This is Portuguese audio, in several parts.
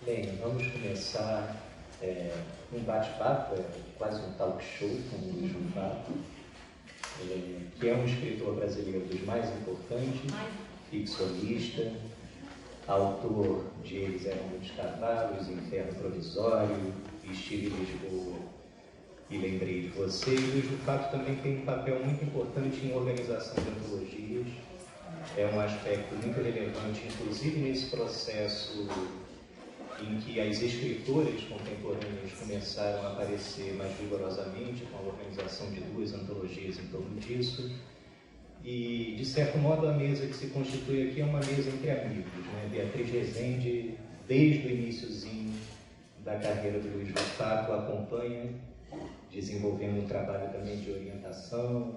Bem, vamos começar um bate-papo, quase um talk show com o Luiz Rufato, que é um escritor brasileiro dos mais importantes, ficcionista, autor de Eles Eram Muitos Cavalos, Inferno Provisório, Estive em Lisboa e Lembrei de Você. E Luiz Rufato também tem um papel muito importante em organização de antologias. É um aspecto muito relevante, inclusive nesse processo em que as escritoras contemporâneas começaram a aparecer mais vigorosamente, com a organização de 2 antologias em torno disso. E, de certo modo, a mesa que se constitui aqui é uma mesa entre amigos, né? Beatriz Rezende, desde o iniciozinho da carreira do Luiz Rufato, acompanha, desenvolvendo um trabalho também de orientação,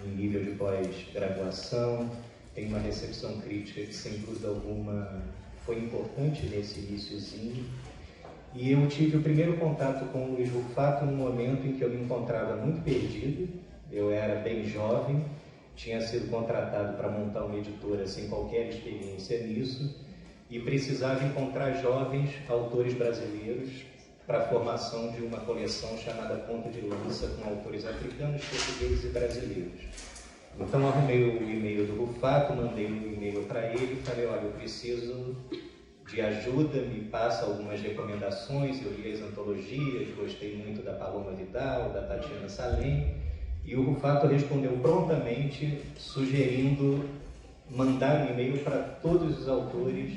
em nível de pós-graduação, tem uma recepção crítica que, sem dúvida alguma, foi importante nesse iniciozinho. E eu tive o primeiro contato com o Luiz Rufato no momento em que eu me encontrava muito perdido. Eu era bem jovem, tinha sido contratado para montar uma editora sem qualquer experiência nisso e precisava encontrar jovens autores brasileiros para a formação de uma coleção chamada Ponta de Lança, com autores africanos, portugueses e brasileiros. Então arrumei o e-mail do Rufato, mandei um e-mail para ele e falei: olha, eu preciso de ajuda, me passa algumas recomendações. Eu li as antologias, gostei muito da Paloma Vidal, da Tatiana Salem, e o Rufato respondeu prontamente, sugerindo mandar um e-mail para todos os autores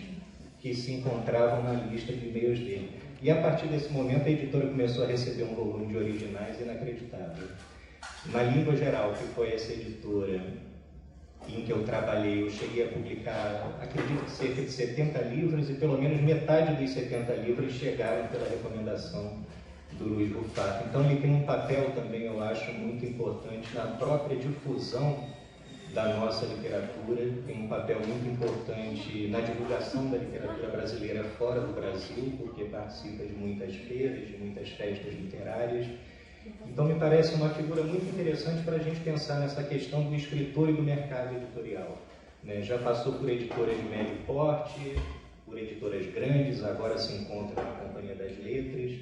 que se encontravam na lista de e-mails dele. E a partir desse momento a editora começou a receber um volume de originais inacreditável. Na Língua Geral, que foi essa editora em que eu trabalhei, eu cheguei a publicar, acredito que cerca de 70 livros, e pelo menos metade dos 70 livros chegaram pela recomendação do Luiz Rufato. Então ele tem um papel também, eu acho, muito importante na própria difusão da nossa literatura, tem um papel muito importante na divulgação da literatura brasileira fora do Brasil, porque participa de muitas feiras, de muitas festas literárias. Então me parece uma figura muito interessante para a gente pensar nessa questão do escritor e do mercado editorial, né? Já passou por editoras de médio porte, por editoras grandes, agora se encontra na Companhia das Letras,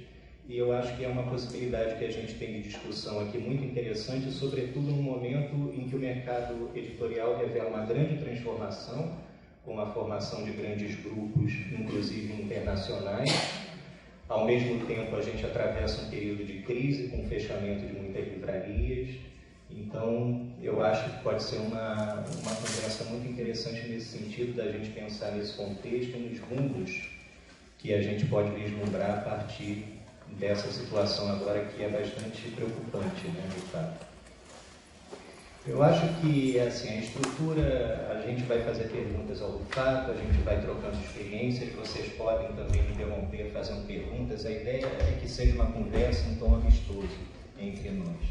e eu acho que é uma possibilidade que a gente tem de discussão aqui muito interessante, sobretudo no momento em que o mercado editorial revela uma grande transformação, com a formação de grandes grupos, inclusive internacionais. Ao mesmo tempo, a gente atravessa um período de crise, com o fechamento de muitas livrarias. Então, eu acho que pode ser uma conversa muito interessante nesse sentido, da gente pensar nesse contexto e nos rumos que a gente pode vislumbrar a partir dessa situação agora, que é bastante preocupante, né, de fato. Eu acho que, assim, a estrutura, a gente vai fazer perguntas ao Rufato, a gente vai trocando experiências, vocês podem também me interromper fazendo perguntas. A ideia é que seja uma conversa em tom amistoso entre nós.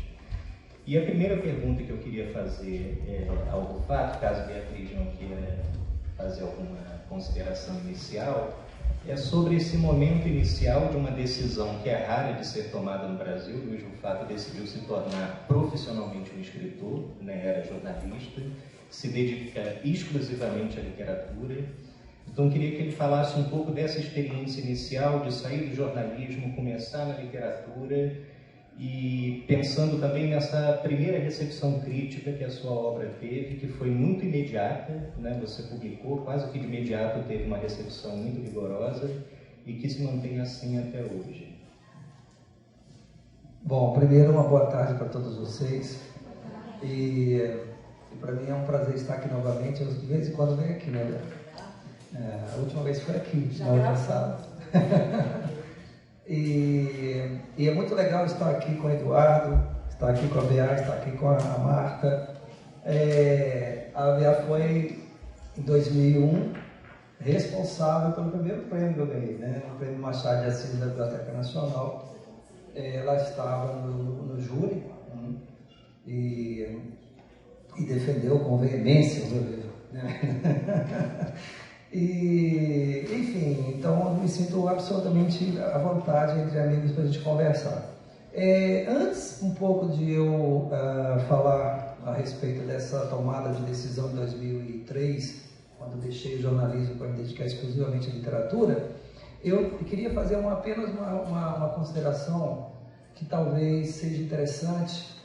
E a primeira pergunta que eu queria fazer ao Rufato, caso a Beatriz não queira fazer alguma consideração inicial, é sobre esse momento inicial de uma decisão que é rara de ser tomada no Brasil. O Luiz Rufato decidiu se tornar profissionalmente um escritor, né? Era jornalista, se dedica exclusivamente à literatura. Então, eu queria que ele falasse um pouco dessa experiência inicial de sair do jornalismo, começar na literatura, e pensando também nessa primeira recepção crítica que a sua obra teve, que foi muito imediata, né? Você publicou, quase que de imediato teve uma recepção muito vigorosa e que se mantém assim até hoje. Bom, primeiro uma boa tarde para todos vocês, e para mim é um prazer estar aqui novamente. Eu de vez em quando venho aqui, né? A última vez foi aqui, na outra sala. E é muito legal estar aqui com o Eduardo, estar aqui com a Bea, estar aqui com a Marta. A Bea foi, em 2001, responsável pelo primeiro prêmio que eu ganhei, né? O Prêmio Machado de Assis da Biblioteca Nacional. Ela estava no júri e defendeu com veemência o meu livro, né? E, enfim, então eu me sinto absolutamente à vontade entre amigos para a gente conversar. Antes um pouco de eu falar a respeito dessa tomada de decisão em 2003, quando deixei o jornalismo para me dedicar exclusivamente à literatura, Eu queria fazer apenas uma consideração que talvez seja interessante,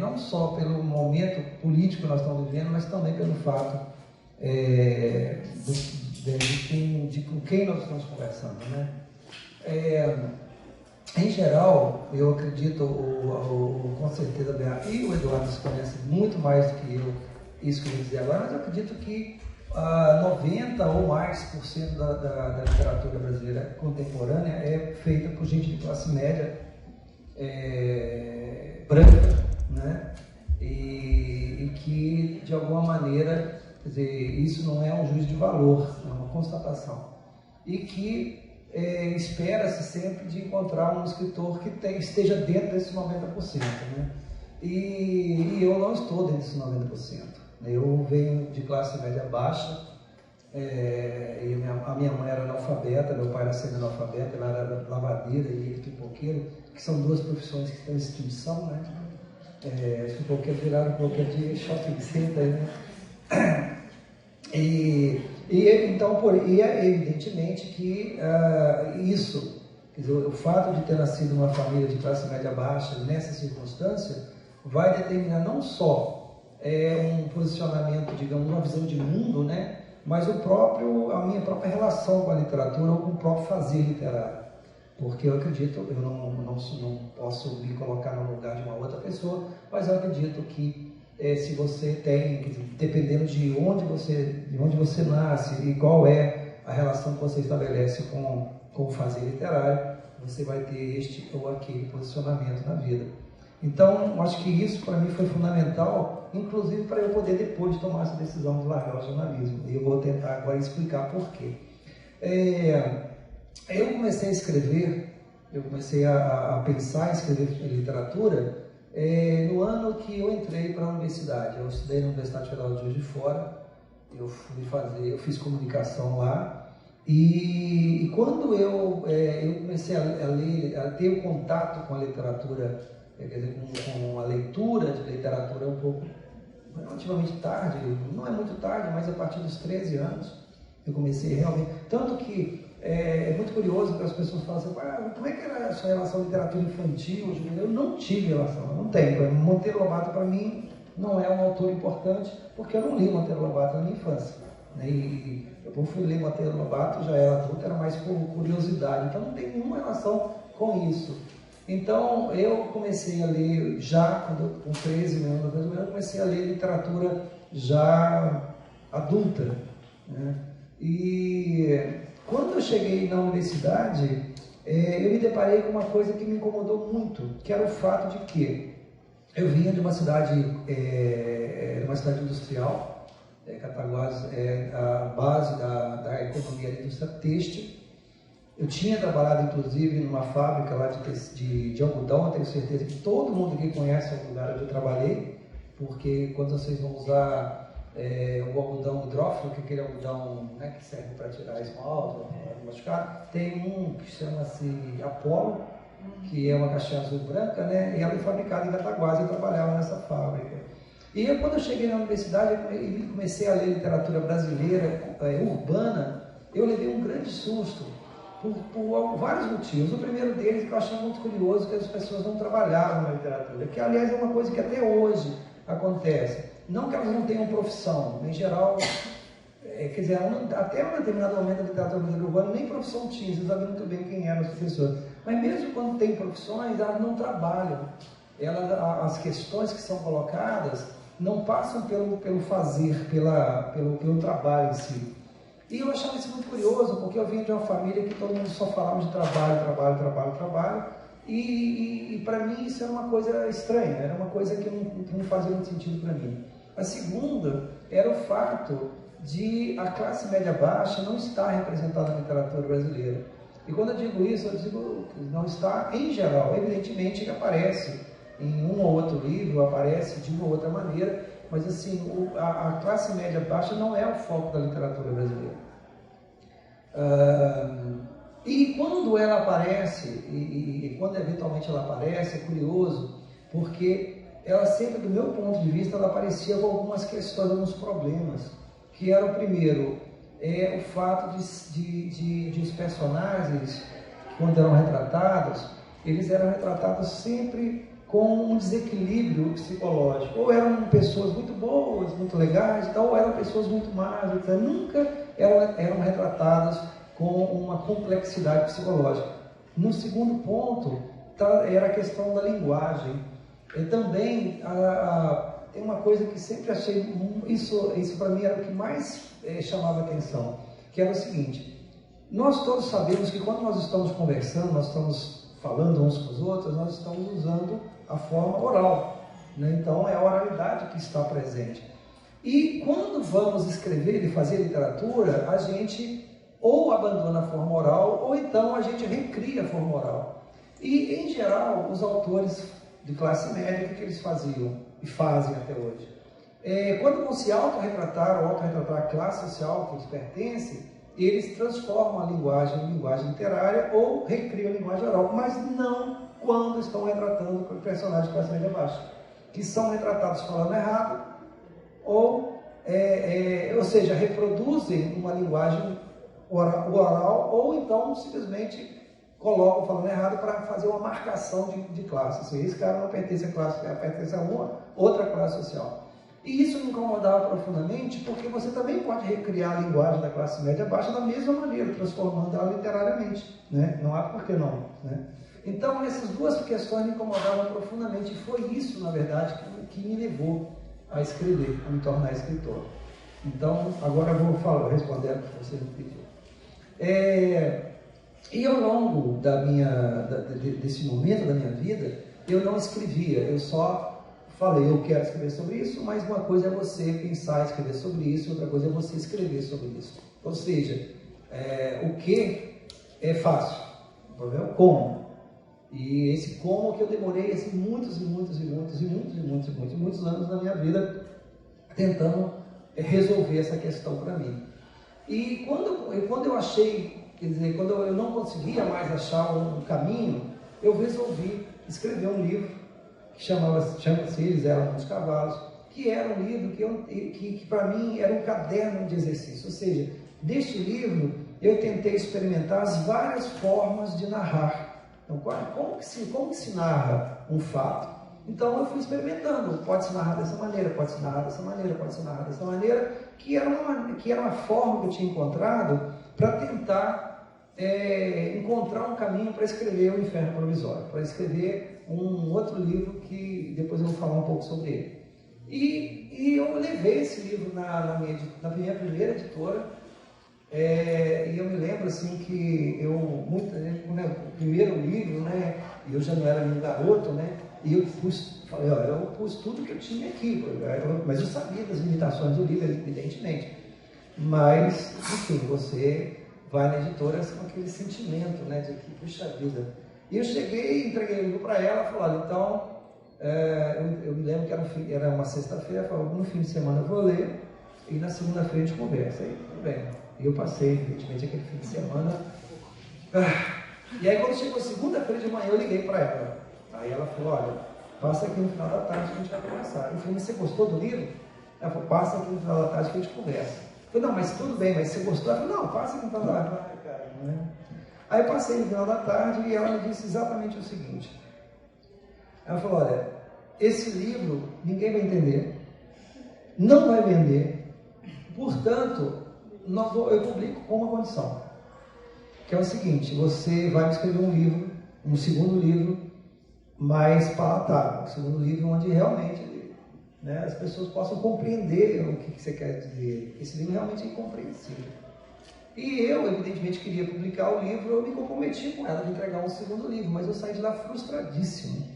não só pelo momento político que nós estamos vivendo, mas também pelo fato de com quem nós estamos conversando, né? Em geral, eu acredito, com certeza a Bea e o Eduardo se conhecem muito mais do que eu, isso que eu vou dizer agora, mas eu acredito que 90% ou mais da literatura brasileira contemporânea é feita por gente de classe média branca, né? E que, de alguma maneira, quer dizer, isso não é um juízo de valor, é uma constatação. E que espera-se sempre de encontrar um escritor que esteja dentro desses 90%, né? E eu não estou dentro desses 90%. Eu venho de classe média baixa, e a minha mãe era analfabeta, meu pai era semi-analfabeta, ela era lavadeira e ele pipoqueiro, que são duas profissões que estão em extinção, né? Os pipoqueiros viraram pipoqueiro de shopping center, né? Então, é evidentemente que isso, quer dizer, o fato de ter nascido numa família de classe média baixa, nessa circunstância, vai determinar não só um posicionamento, digamos, uma visão de mundo, né, mas a minha própria relação com a literatura ou com o próprio fazer literário. Porque eu acredito, eu não posso me colocar no lugar de uma outra pessoa, mas eu acredito que se você tem, dependendo de onde você nasce e qual é a relação que você estabelece com o fazer literário, você vai ter este ou aquele posicionamento na vida. Então, acho que isso para mim foi fundamental, inclusive para eu poder depois tomar essa decisão de largar o jornalismo. E eu vou tentar agora explicar por quê. Eu comecei a escrever, eu comecei a pensar em escrever literatura no ano que eu entrei para a universidade. Eu estudei na Universidade Federal de Juiz de Fora, eu fiz comunicação lá, e quando eu comecei a ler, a ter o contato com a literatura, quer dizer, com a leitura de literatura um pouco, relativamente tarde, não é muito tarde, mas a partir dos 13 anos, eu comecei realmente, tanto que é muito curioso que as pessoas falam assim, como é que era a sua relação literatura infantil, juvenil? Eu não tive relação, eu não tenho. Monteiro Lobato para mim não é um autor importante, porque eu não li Monteiro Lobato na minha infância, né? E eu fui ler Monteiro Lobato, já era adulto, era mais por curiosidade, então não tem nenhuma relação com isso. Então eu comecei a ler já, com 13 anos, eu comecei a ler literatura já adulta, né? E quando eu cheguei na universidade, eu me deparei com uma coisa que me incomodou muito, que era o fato de que eu vinha de uma cidade industrial, Cataguases é a base da economia da indústria têxtil. Eu tinha trabalhado, inclusive, numa fábrica lá de algodão. Eu tenho certeza que todo mundo aqui conhece o lugar onde eu trabalhei, porque quando vocês vão usar o algodão hidrófilo, que é aquele algodão, né, que serve para tirar esmalte, machucado, tem um que chama-se Apollo, que é uma caixinha azul e branca, né, e ela é fabricada em Cataguases. Eu trabalhava nessa fábrica. E quando eu cheguei na universidade e comecei a ler literatura brasileira urbana, eu levei um grande susto por vários motivos. O primeiro deles, que eu achei muito curioso, que as pessoas não trabalhavam na literatura, que aliás é uma coisa que até hoje acontece. Não que elas não tenham profissão, em geral, quer dizer, até um determinado momento da literatura brasileira urbana nem profissão tinha, vocês sabem muito bem quem eram os professores. Mas mesmo quando tem profissões, elas não trabalham. As questões que são colocadas não passam pelo fazer, pelo trabalho em si. E eu achava isso muito curioso, porque eu vinha de uma família que todo mundo só falava de trabalho, e para mim isso era uma coisa estranha, era uma coisa que não fazia muito sentido para mim. A segunda era o fato de a classe média baixa não estar representada na literatura brasileira. E quando eu digo isso, eu digo que não está em geral. Evidentemente ele aparece em um ou outro livro, aparece de uma ou outra maneira, mas assim, a classe média baixa não é o foco da literatura brasileira. E quando ela aparece, e quando eventualmente ela aparece, é curioso, porque ela sempre, do meu ponto de vista, ela aparecia com algumas questões, alguns problemas, que era o primeiro, é o fato de os personagens, quando eram retratados, eles eram retratados sempre com um desequilíbrio psicológico. Ou eram pessoas muito boas, muito legais, ou eram pessoas muito más, então, nunca eram retratadas com uma complexidade psicológica. No segundo ponto, era a questão da linguagem. E também tem uma coisa que sempre achei, isso para mim era o que mais chamava atenção, que era o seguinte: nós todos sabemos que quando nós estamos conversando, nós estamos falando uns com os outros, nós estamos usando a forma oral, né? Então é a oralidade que está presente. E quando vamos escrever e fazer literatura, a gente ou abandona a forma oral, ou então a gente recria a forma oral. E, em geral, os autores de classe média, o que eles faziam e fazem até hoje? Quando vão se autorretratar ou autorretratar a classe social que eles pertencem, eles transformam a linguagem em linguagem literária ou recriam a linguagem oral, mas não quando estão retratando personagens de classe média baixa, que são retratados falando errado, ou seja, reproduzem uma linguagem oral, ou então simplesmente colocam falando errado para fazer uma marcação de classe. Assim, esse cara não pertence à classe, pertence a uma outra classe social. E isso me incomodava profundamente, porque você também pode recriar a linguagem da classe média baixa da mesma maneira, transformando ela literariamente, né? Não há por que não, né? Então, essas duas questões me incomodavam profundamente, e foi isso, na verdade, que me levou a escrever, a me tornar escritor. Então, agora eu vou responder o que você me pediu. E ao longo desse momento da minha vida, eu não escrevia, eu só falei, eu quero escrever sobre isso, mas uma coisa é você pensar em escrever sobre isso, outra coisa é você escrever sobre isso. Ou seja, o que é fácil, o problema é o como. E esse como que eu demorei assim, muitos anos na minha vida tentando resolver essa questão para mim. E quando eu achei, quer dizer, quando eu não conseguia mais achar um caminho, eu resolvi escrever um livro que chama-se Eles Eram os Cavalos, que era um livro que para mim era um caderno de exercício. Ou seja, deste livro eu tentei experimentar as várias formas de narrar. Então, como que se narra um fato? Então eu fui experimentando, pode se narrar dessa maneira, pode se narrar dessa maneira, pode se narrar dessa maneira, que era uma forma que eu tinha encontrado para tentar encontrar um caminho para escrever O Inferno Provisório, para escrever um outro livro que depois eu vou falar um pouco sobre ele. E eu levei esse livro na minha primeira editora, e eu me lembro assim que o primeiro livro, né, eu já não era nenhum garoto, né, e eu falei, olha, eu pus tudo que eu tinha aqui, mas eu sabia das limitações do livro, evidentemente. Mas, enfim, você vai na editora com aquele sentimento, né, de que, puxa vida. E eu cheguei, entreguei o livro para ela, falei, olha, então, eu me lembro que era uma sexta-feira, falei, no fim de semana eu vou ler, e na segunda-feira a gente conversa. Aí, tudo bem. E eu passei, evidentemente, aquele fim de semana. E aí, quando chegou segunda-feira de manhã, eu liguei para ela. Aí ela falou, olha, passa aqui no final da tarde que a gente vai conversar. Eu falei, mas você gostou do livro? Ela falou, passa aqui no final da tarde que a gente conversa. Eu falei, não, mas tudo bem, mas você gostou? Ela falou, não, passa aqui no final da tarde. Aí eu passei no final da tarde e ela me disse exatamente o seguinte. Ela falou, olha, esse livro ninguém vai entender, não vai vender, portanto, eu publico com uma condição, que é o seguinte: você vai escrever um livro, um segundo livro, mais palatável, um segundo livro onde realmente, né, as pessoas possam compreender o que você quer dizer. Esse livro realmente é incompreensível. E eu, evidentemente, queria publicar o livro, eu me comprometi com ela de entregar um segundo livro, mas eu saí de lá frustradíssimo.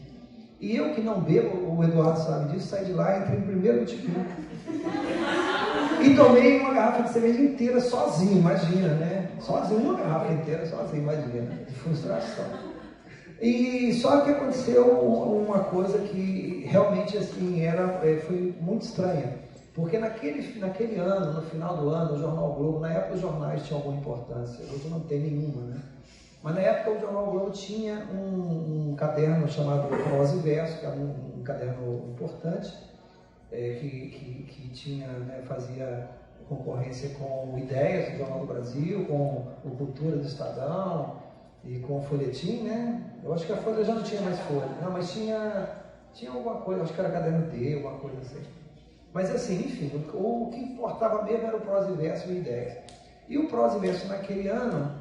E eu que não bebo, o Eduardo sabe disso, saí de lá, entrei no primeiro botequim e tomei uma garrafa de cerveja inteira sozinho, imagina, né? Sozinho, uma garrafa inteira sozinho, imagina, de frustração. E só que aconteceu uma coisa que realmente assim, foi muito estranha, porque naquele ano, no final do ano, o Jornal Globo, na época os jornais tinham alguma importância, hoje não tem nenhuma, né? Mas na época o Jornal Globo tinha um caderno chamado Prosa e Verso, que era um caderno importante, que tinha, né, fazia concorrência com o Ideias, do Jornal do Brasil, com o Cultura do Estadão e com o Folhetim, né? Eu acho que a Folha já não tinha mais Folha, não, mas tinha alguma coisa, acho que era Caderno D, alguma coisa assim. Mas assim, enfim, o que importava mesmo era o Prosa e Verso e o Ideias. E o Prosa e Verso naquele ano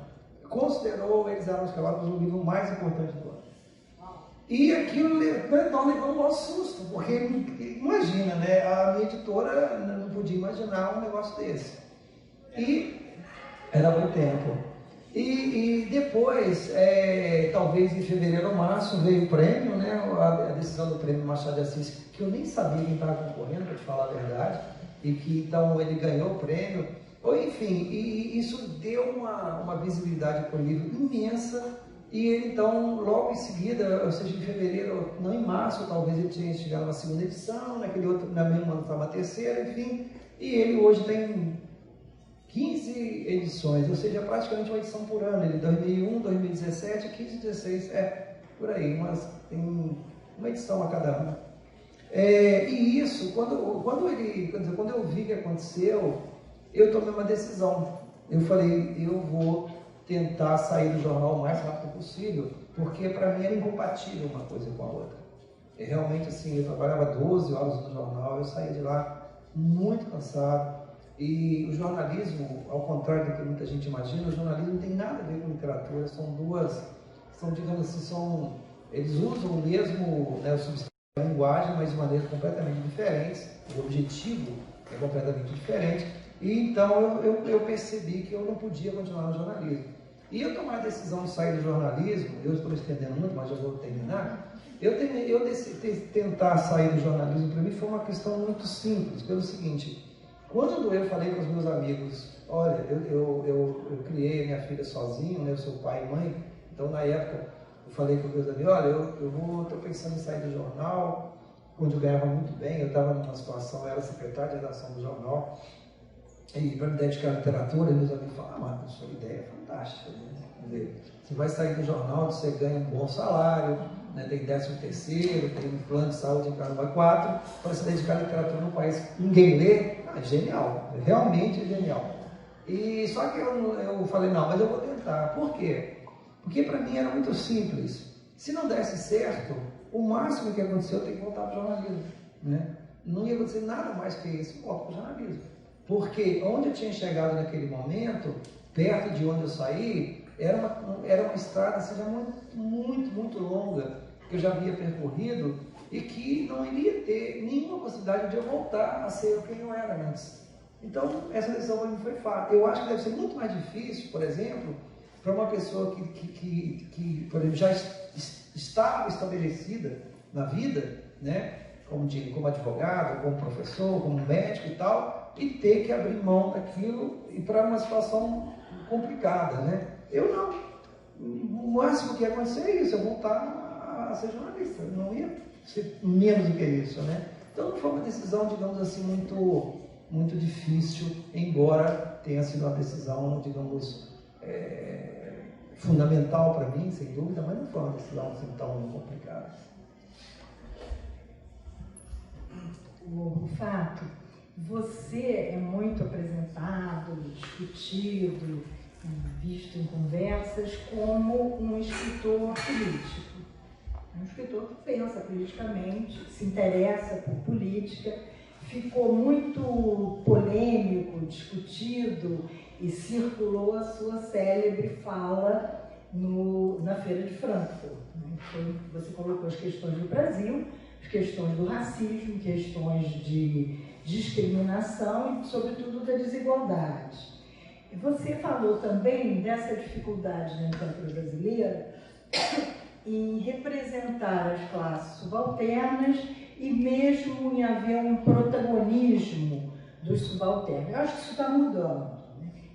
considerou Eles Eram Escravos o livro mais importante do ano. E aquilo nós levamos um susto, porque imagina, né? A minha editora não podia imaginar um negócio desse. E era muito tempo. E depois, talvez em fevereiro ou março, veio o prêmio, né? A decisão do prêmio Machado de Assis, que eu nem sabia quem estava concorrendo, para te falar a verdade, e que então ele ganhou o prêmio. Ou enfim, e isso deu uma visibilidade para o livro imensa. E ele, então, logo em seguida, ou seja, em fevereiro, não em março, talvez ele tinha chegado na segunda edição, naquele outro, na mesma ano estava a terceira, enfim. E ele hoje tem 15 edições, ou seja, praticamente uma edição por ano. Ele 2001, 2017, 15, 16, por aí, tem uma edição a cada ano. E isso, quando eu vi que aconteceu, eu tomei uma decisão. Eu falei, eu vou tentar sair do jornal o mais rápido possível, porque para mim era incompatível uma coisa com a outra. Realmente, assim, eu trabalhava 12 horas no jornal, eu saí de lá muito cansado. E o jornalismo, ao contrário do que muita gente imagina, o jornalismo não tem nada a ver com literatura, digamos assim, eles usam o mesmo, né, o substrato da linguagem, mas de maneiras completamente diferentes, o objetivo é completamente diferente. E então eu percebi que eu não podia continuar no jornalismo. E eu tomar a decisão de sair do jornalismo, eu estou estendendo muito, mas já vou terminar. Eu decidi tentar sair do jornalismo, para mim foi uma questão muito simples, pelo seguinte: quando eu falei com os meus amigos, olha, eu criei minha filha sozinho, né, eu sou pai e mãe, então na época eu falei com os meus amigos, olha, eu estou pensando em sair do jornal, onde eu ganhava muito bem, eu estava numa situação, eu era secretário de redação do jornal, e para me dedicar à literatura, meus amigos falaram, Marcos, sua ideia é fantástica, né? Quer dizer, você vai sair do jornal, você ganha um bom salário, né? Tem 13º, tem um plano de saúde em Caramba 4, para se dedicar à literatura num país que ninguém lê, é genial, realmente é genial. E só que eu falei, não, mas eu vou tentar. Por quê? Porque para mim era muito simples. Se não desse certo, o máximo que aconteceu eu ter que voltar para o jornalismo, né? Não ia acontecer nada mais que isso, volto para o jornalismo. Porque onde eu tinha chegado naquele momento, perto de onde eu saí, era uma estrada assim, já muito longa, que eu já havia percorrido e que não iria ter nenhuma possibilidade de eu voltar a ser quem eu era antes. Então, essa decisão para mim foi fácil. Eu acho que deve ser muito mais difícil, por exemplo, para uma pessoa que por exemplo, já estava estabelecida na vida, né? Como advogado, como professor, como médico e tal, e ter que abrir mão daquilo e para uma situação complicada, né? Eu não. O máximo que ia acontecer é isso, eu voltar a ser jornalista, não ia ser menos do que isso, né? Então não foi uma decisão, digamos assim, muito difícil, embora tenha sido uma decisão, digamos, fundamental para mim, sem dúvida, mas não foi uma decisão assim tão complicada. O fato, você é muito apresentado, discutido, visto em conversas como um escritor político. Um escritor que pensa politicamente, que se interessa por política, ficou muito polêmico, discutido e circulou a sua célebre fala na Feira de Frankfurt. Você colocou as questões do Brasil, as questões do racismo, questões de discriminação e, sobretudo, da desigualdade. E você falou também dessa dificuldade na literatura brasileira em representar as classes subalternas e mesmo em haver um protagonismo dos subalternos. Eu acho que isso está mudando.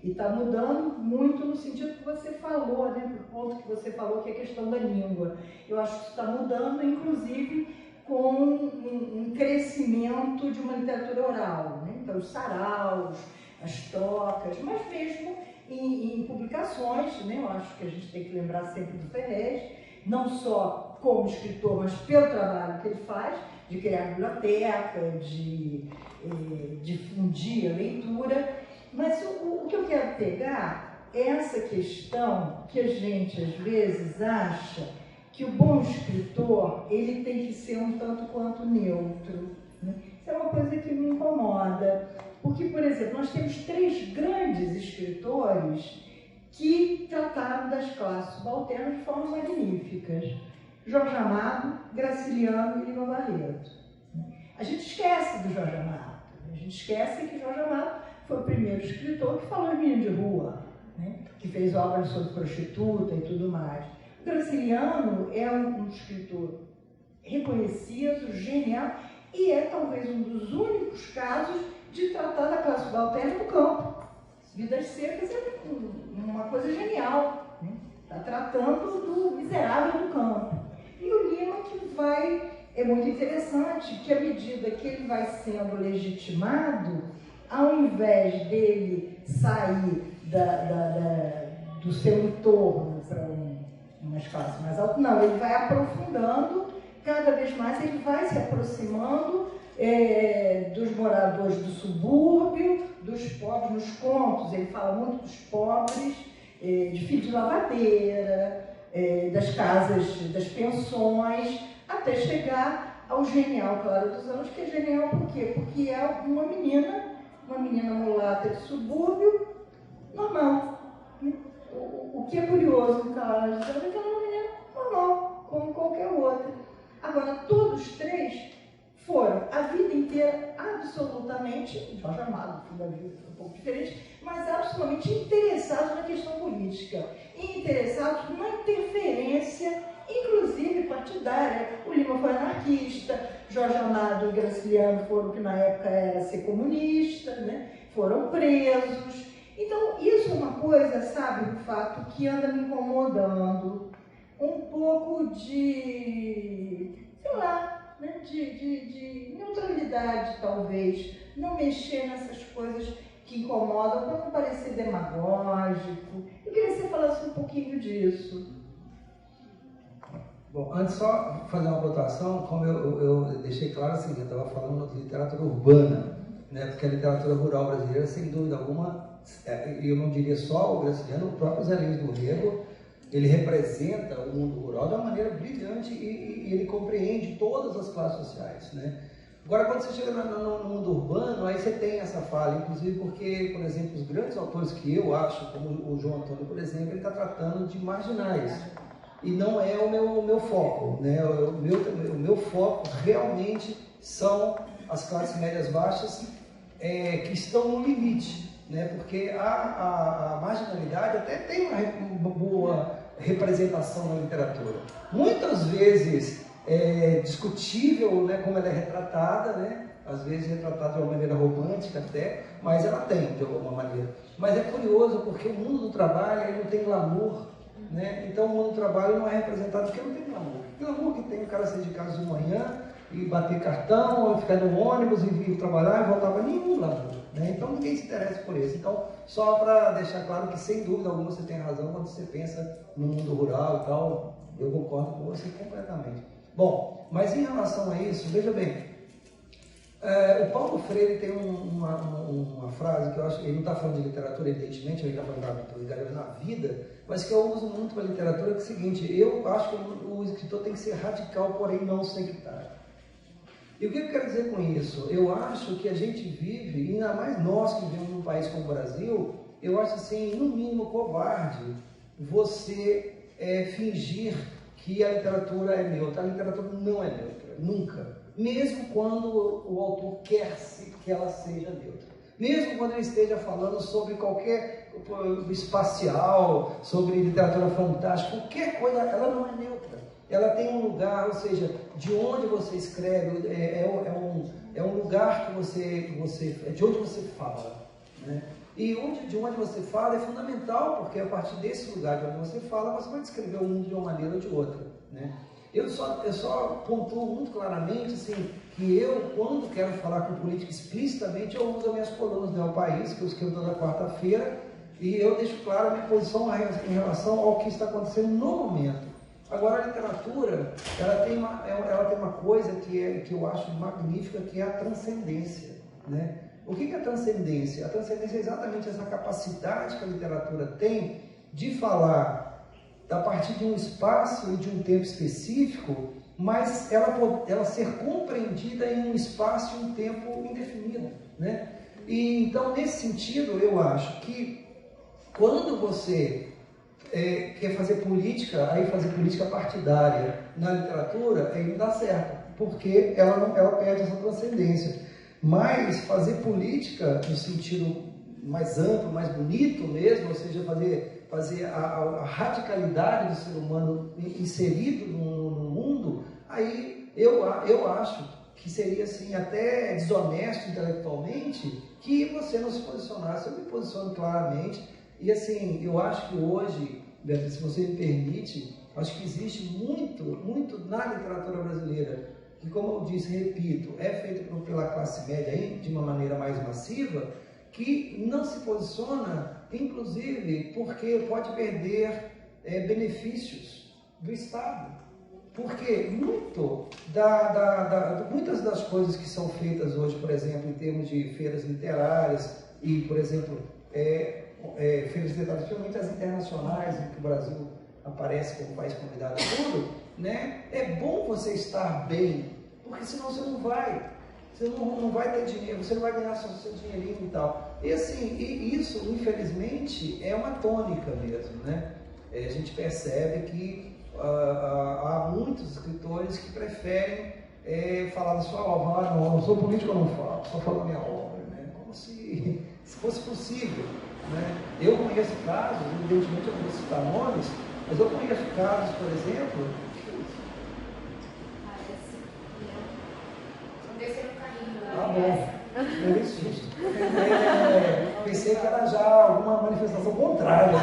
E está mudando muito no sentido que você falou, né, no ponto que você falou, que é a questão da língua. Eu acho que isso está mudando, inclusive, com um crescimento de uma literatura oral, né? Então, os saraus, as trocas, mas mesmo em publicações, né? Eu acho que a gente tem que lembrar sempre do Ferrez, não só como escritor, mas pelo trabalho que ele faz, de criar biblioteca, de difundir a leitura. Mas o que eu quero pegar é essa questão que a gente, às vezes, acha que o bom escritor, ele tem que ser um tanto quanto neutro, né? Isso é uma coisa que me incomoda, porque, por exemplo, nós temos 3 grandes escritores que trataram das classes subalternas de formas magníficas: Jorge Amado, Graciliano e Lima Barreto. A gente esquece do Jorge Amado, a gente esquece que Jorge Amado foi o primeiro escritor que falou em menino de rua, né? Que fez obras sobre prostituta e tudo mais. O Graciliano é um escritor reconhecido, genial, e é talvez um dos únicos casos de tratar da classe subalterna no campo. Vidas Secas é uma coisa genial, né? Está tratando do miserável do campo. E o Lima é muito interessante que à medida que ele vai sendo legitimado, ao invés dele sair do seu entorno para uma espaço mais alto, não, ele vai aprofundando, cada vez mais ele vai se aproximando dos moradores do subúrbio, dos pobres. Nos contos ele fala muito dos pobres, de filho de lavadeira, das casas, das pensões, até chegar ao genial Clara dos Anjos, que é genial por quê? Porque é uma menina mulata de subúrbio normal. O que é curioso no Clara dos Anjos é que ela é uma menina normal, como qualquer outra. Agora, todos 3 foram a vida inteira absolutamente, Jorge Amado, o fim da vida foi um pouco diferente, mas absolutamente interessados na questão política, e interessados na interferência, inclusive partidária. O Lima foi anarquista, Jorge Amado e Graciliano foram, que na época era ser comunista, né? Foram presos. Então, isso é uma coisa, sabe, de fato, que anda me incomodando, um pouco de, sei lá, né, de neutralidade, talvez, não mexer nessas coisas que incomodam, para não parecer demagógico. Eu queria que você falasse um pouquinho disso. Bom, antes só fazer uma votação, como eu deixei claro o seguinte, eu estava falando de literatura urbana, né, porque a literatura rural brasileira, sem dúvida alguma, eu não diria só o Graciliano, o próprio Zé Lins do Rego, ele representa o mundo rural de uma maneira brilhante e ele compreende todas as classes sociais, né? Agora, quando você chega no mundo urbano, aí você tem essa fala, inclusive porque, por exemplo, os grandes autores que eu acho, como o João Antônio, por exemplo, ele está tratando de marginais. E não é o meu foco, né? O meu foco realmente são as classes médias baixas que estão no limite, né? Porque a marginalidade até tem uma boa representação na literatura. Muitas vezes é discutível, né, como ela é retratada, né? Às vezes retratada de uma maneira romântica até, mas ela tem de alguma maneira. Mas é curioso porque o mundo do trabalho ele não tem glamour, né? Então o mundo do trabalho não é representado porque não tem glamour. Glamour que tem o cara sair de casa de manhã e bater cartão, ou ficar no ônibus e vir trabalhar e voltar para nenhum glamour, né? Então ninguém se interessa por isso. Então, só para deixar claro que sem dúvida alguma você tem razão quando você pensa no mundo rural e tal, eu concordo com você completamente. Bom, mas em relação a isso, veja bem, o Paulo Freire tem uma frase que eu acho, ele não está falando de literatura, evidentemente, ele está falando na vida, mas que eu uso muito para a literatura, que é o seguinte: eu acho que o escritor tem que ser radical, porém não sectário. E o que eu quero dizer com isso? Eu acho que a gente vive, ainda mais nós que vivemos num país como o Brasil, eu acho assim, no mínimo covarde, você fingir que a literatura é neutra. A literatura não é neutra, nunca. Mesmo quando o autor quer que ela seja neutra. Mesmo quando ele esteja falando sobre qualquer espacial, sobre literatura fantástica, qualquer coisa, ela não é neutra. Ela tem um lugar, ou seja, de onde você escreve, é um lugar que de onde você fala, né? E de onde você fala é fundamental, porque a partir desse lugar de onde você fala, você vai descrever o mundo de uma maneira ou de outra, né? Eu só pontuo muito claramente assim, que eu, quando quero falar com política explicitamente, eu uso as minhas colunas do El País, que eu escrevo toda quarta-feira, e eu deixo claro a minha posição em relação ao que está acontecendo no momento. Agora, a literatura, ela tem uma coisa que eu acho magnífica, que é a transcendência, né? O que é a transcendência? A transcendência é exatamente essa capacidade que a literatura tem de falar a partir de um espaço e de um tempo específico, mas ela ser compreendida em um espaço e um tempo indefinido, né? E então, nesse sentido, eu acho que quando você quer fazer política, aí fazer política partidária na literatura, aí não dá certo, porque ela perde essa transcendência. Mas fazer política no sentido mais amplo, mais bonito mesmo, ou seja, fazer a radicalidade do ser humano inserido no mundo, aí eu acho que seria assim, até desonesto intelectualmente que você não se posicionasse. Eu me posiciono claramente, e assim, eu acho que hoje, Beatriz, se você me permite, acho que existe muito na literatura brasileira, que, como eu disse, repito, é feito pela classe média aí, de uma maneira mais massiva, que não se posiciona, inclusive porque pode perder benefícios do Estado. Porque muitas das coisas que são feitas hoje, por exemplo, em termos de feiras literárias e, por exemplo, feiras literárias, principalmente as internacionais, em que o Brasil aparece como país convidado a tudo, né? É bom você estar bem, porque senão você não vai ter dinheiro, você não vai ganhar seu dinheirinho e tal. E assim, isso, infelizmente, é uma tônica mesmo, né? A gente percebe que há muitos escritores que preferem falar da sua obra. Não, eu não sou político, eu não falo, só falo da minha obra, né? Como se fosse possível, né? Eu conheço casos, evidentemente eu não vou citar nomes, mas eu conheço casos, por exemplo... Ah, bom. Eu insisto. Pensei que era já alguma manifestação contrária.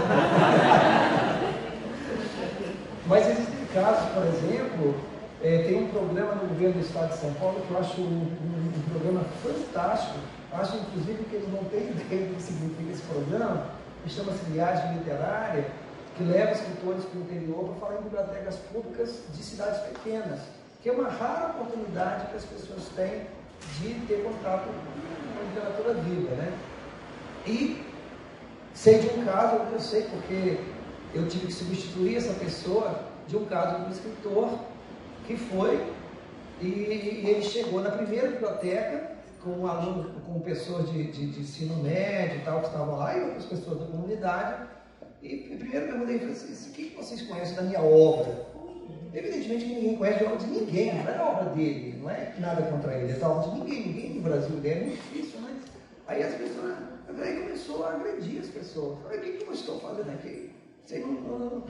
Mas existem casos, por exemplo, tem um programa no governo do Estado de São Paulo que eu acho um programa fantástico. Acho, inclusive, que eles não têm ideia do que significa esse programa, que chama-se Viagem Literária, que leva escritores para o interior para falar em bibliotecas públicas de cidades pequenas, que é uma rara oportunidade que as pessoas têm de ter contato com a literatura viva, né? E sei de um caso, eu sei porque eu tive que substituir essa pessoa, de um caso de um escritor que foi e ele chegou na primeira biblioteca com um aluno, com pessoas de ensino médio e tal, que estavam lá, e outras pessoas da comunidade, e primeiro perguntei, falei assim, o que vocês conhecem da minha obra? Evidentemente que ninguém conhece a obra de ninguém, não é a obra dele, não é nada contra ele, é a obra de ninguém no Brasil, é muito difícil, né? Aí as pessoas, aí começou a agredir as pessoas, falei, o que eu estou fazendo aqui? Eu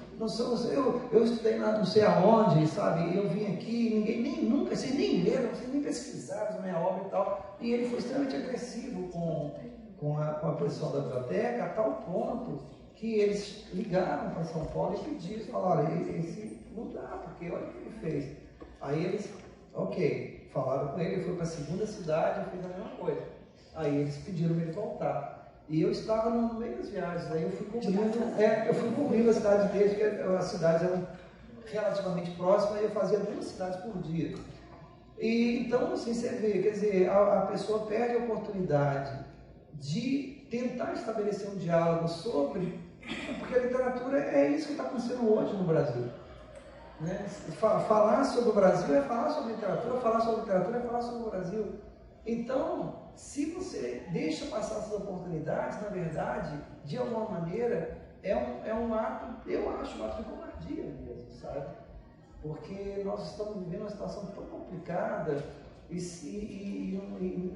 estudei não sei aonde, sabe? Eu vim aqui, ninguém nunca, vocês nem leram, vocês nem pesquisaram a minha obra e tal. E ele foi extremamente agressivo com a posição da biblioteca, a tal ponto que eles ligaram para São Paulo e pediram, falaram, esse não dá, porque olha o que ele fez. Aí eles, ok, falaram com ele, foi para a segunda cidade e fez a mesma coisa. Aí eles pediram para ele voltar. E eu estava no meio das viagens, aí eu fui cobrindo a cidade deles, porque as cidades eram relativamente próximas, e eu fazia 2 cidades por dia. E então, assim, você vê, quer dizer, a pessoa perde a oportunidade de tentar estabelecer um diálogo sobre, porque a literatura é isso que está acontecendo hoje no Brasil. Né? Falar sobre o Brasil é falar sobre literatura, falar sobre literatura é falar sobre o Brasil. Então, se você deixa passar essas oportunidades, na verdade, de alguma maneira, é um ato, eu acho, um ato de covardia mesmo, sabe? Porque nós estamos vivendo uma situação tão complicada e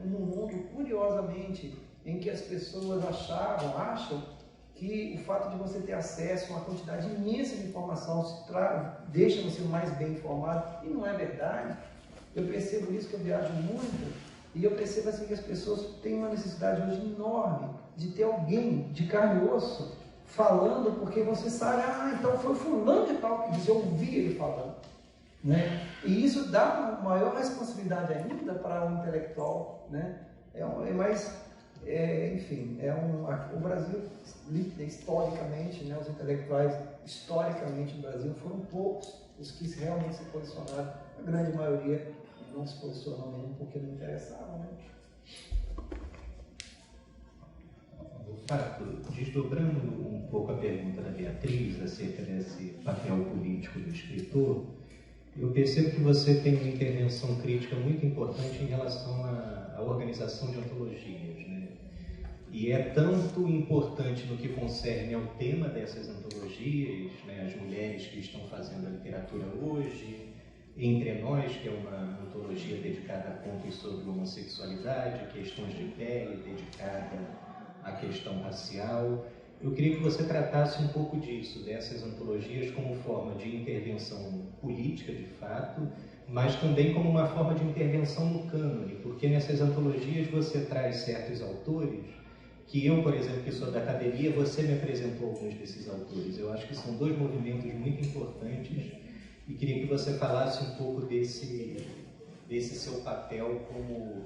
num mundo, curiosamente, em que as pessoas acham que o fato de você ter acesso a uma quantidade imensa de informação deixa você mais bem informado, e não é verdade. Eu percebo isso, que eu viajo muito, e eu percebo assim que as pessoas têm uma necessidade hoje enorme de ter alguém de carne e osso falando, porque você sabe, então foi fulano de tal que disse, eu ouvi ele falando, né? E isso dá uma maior responsabilidade ainda para o intelectual, né? enfim, o Brasil, historicamente, né, os intelectuais, historicamente no Brasil, foram poucos os que realmente se posicionaram. A grande maioria não se posicionou mesmo porque não interessavam, né? Desdobrando um pouco a pergunta da Beatriz acerca desse papel político do escritor, eu percebo que você tem uma intervenção crítica muito importante em relação à organização de antologias, né? E é tanto importante no que concerne ao tema dessas antologias, né, as mulheres que estão fazendo a literatura hoje, Entre Nós, que é uma antologia dedicada a contos sobre homossexualidade, questões de pele, dedicada à questão racial. Eu queria que você tratasse um pouco disso, dessas antologias como forma de intervenção política, de fato, mas também como uma forma de intervenção no cânone, porque nessas antologias você traz certos autores que eu, por exemplo, que sou da academia, você me apresentou alguns desses autores. Eu acho que são dois movimentos muito importantes e queria que você falasse um pouco desse seu papel como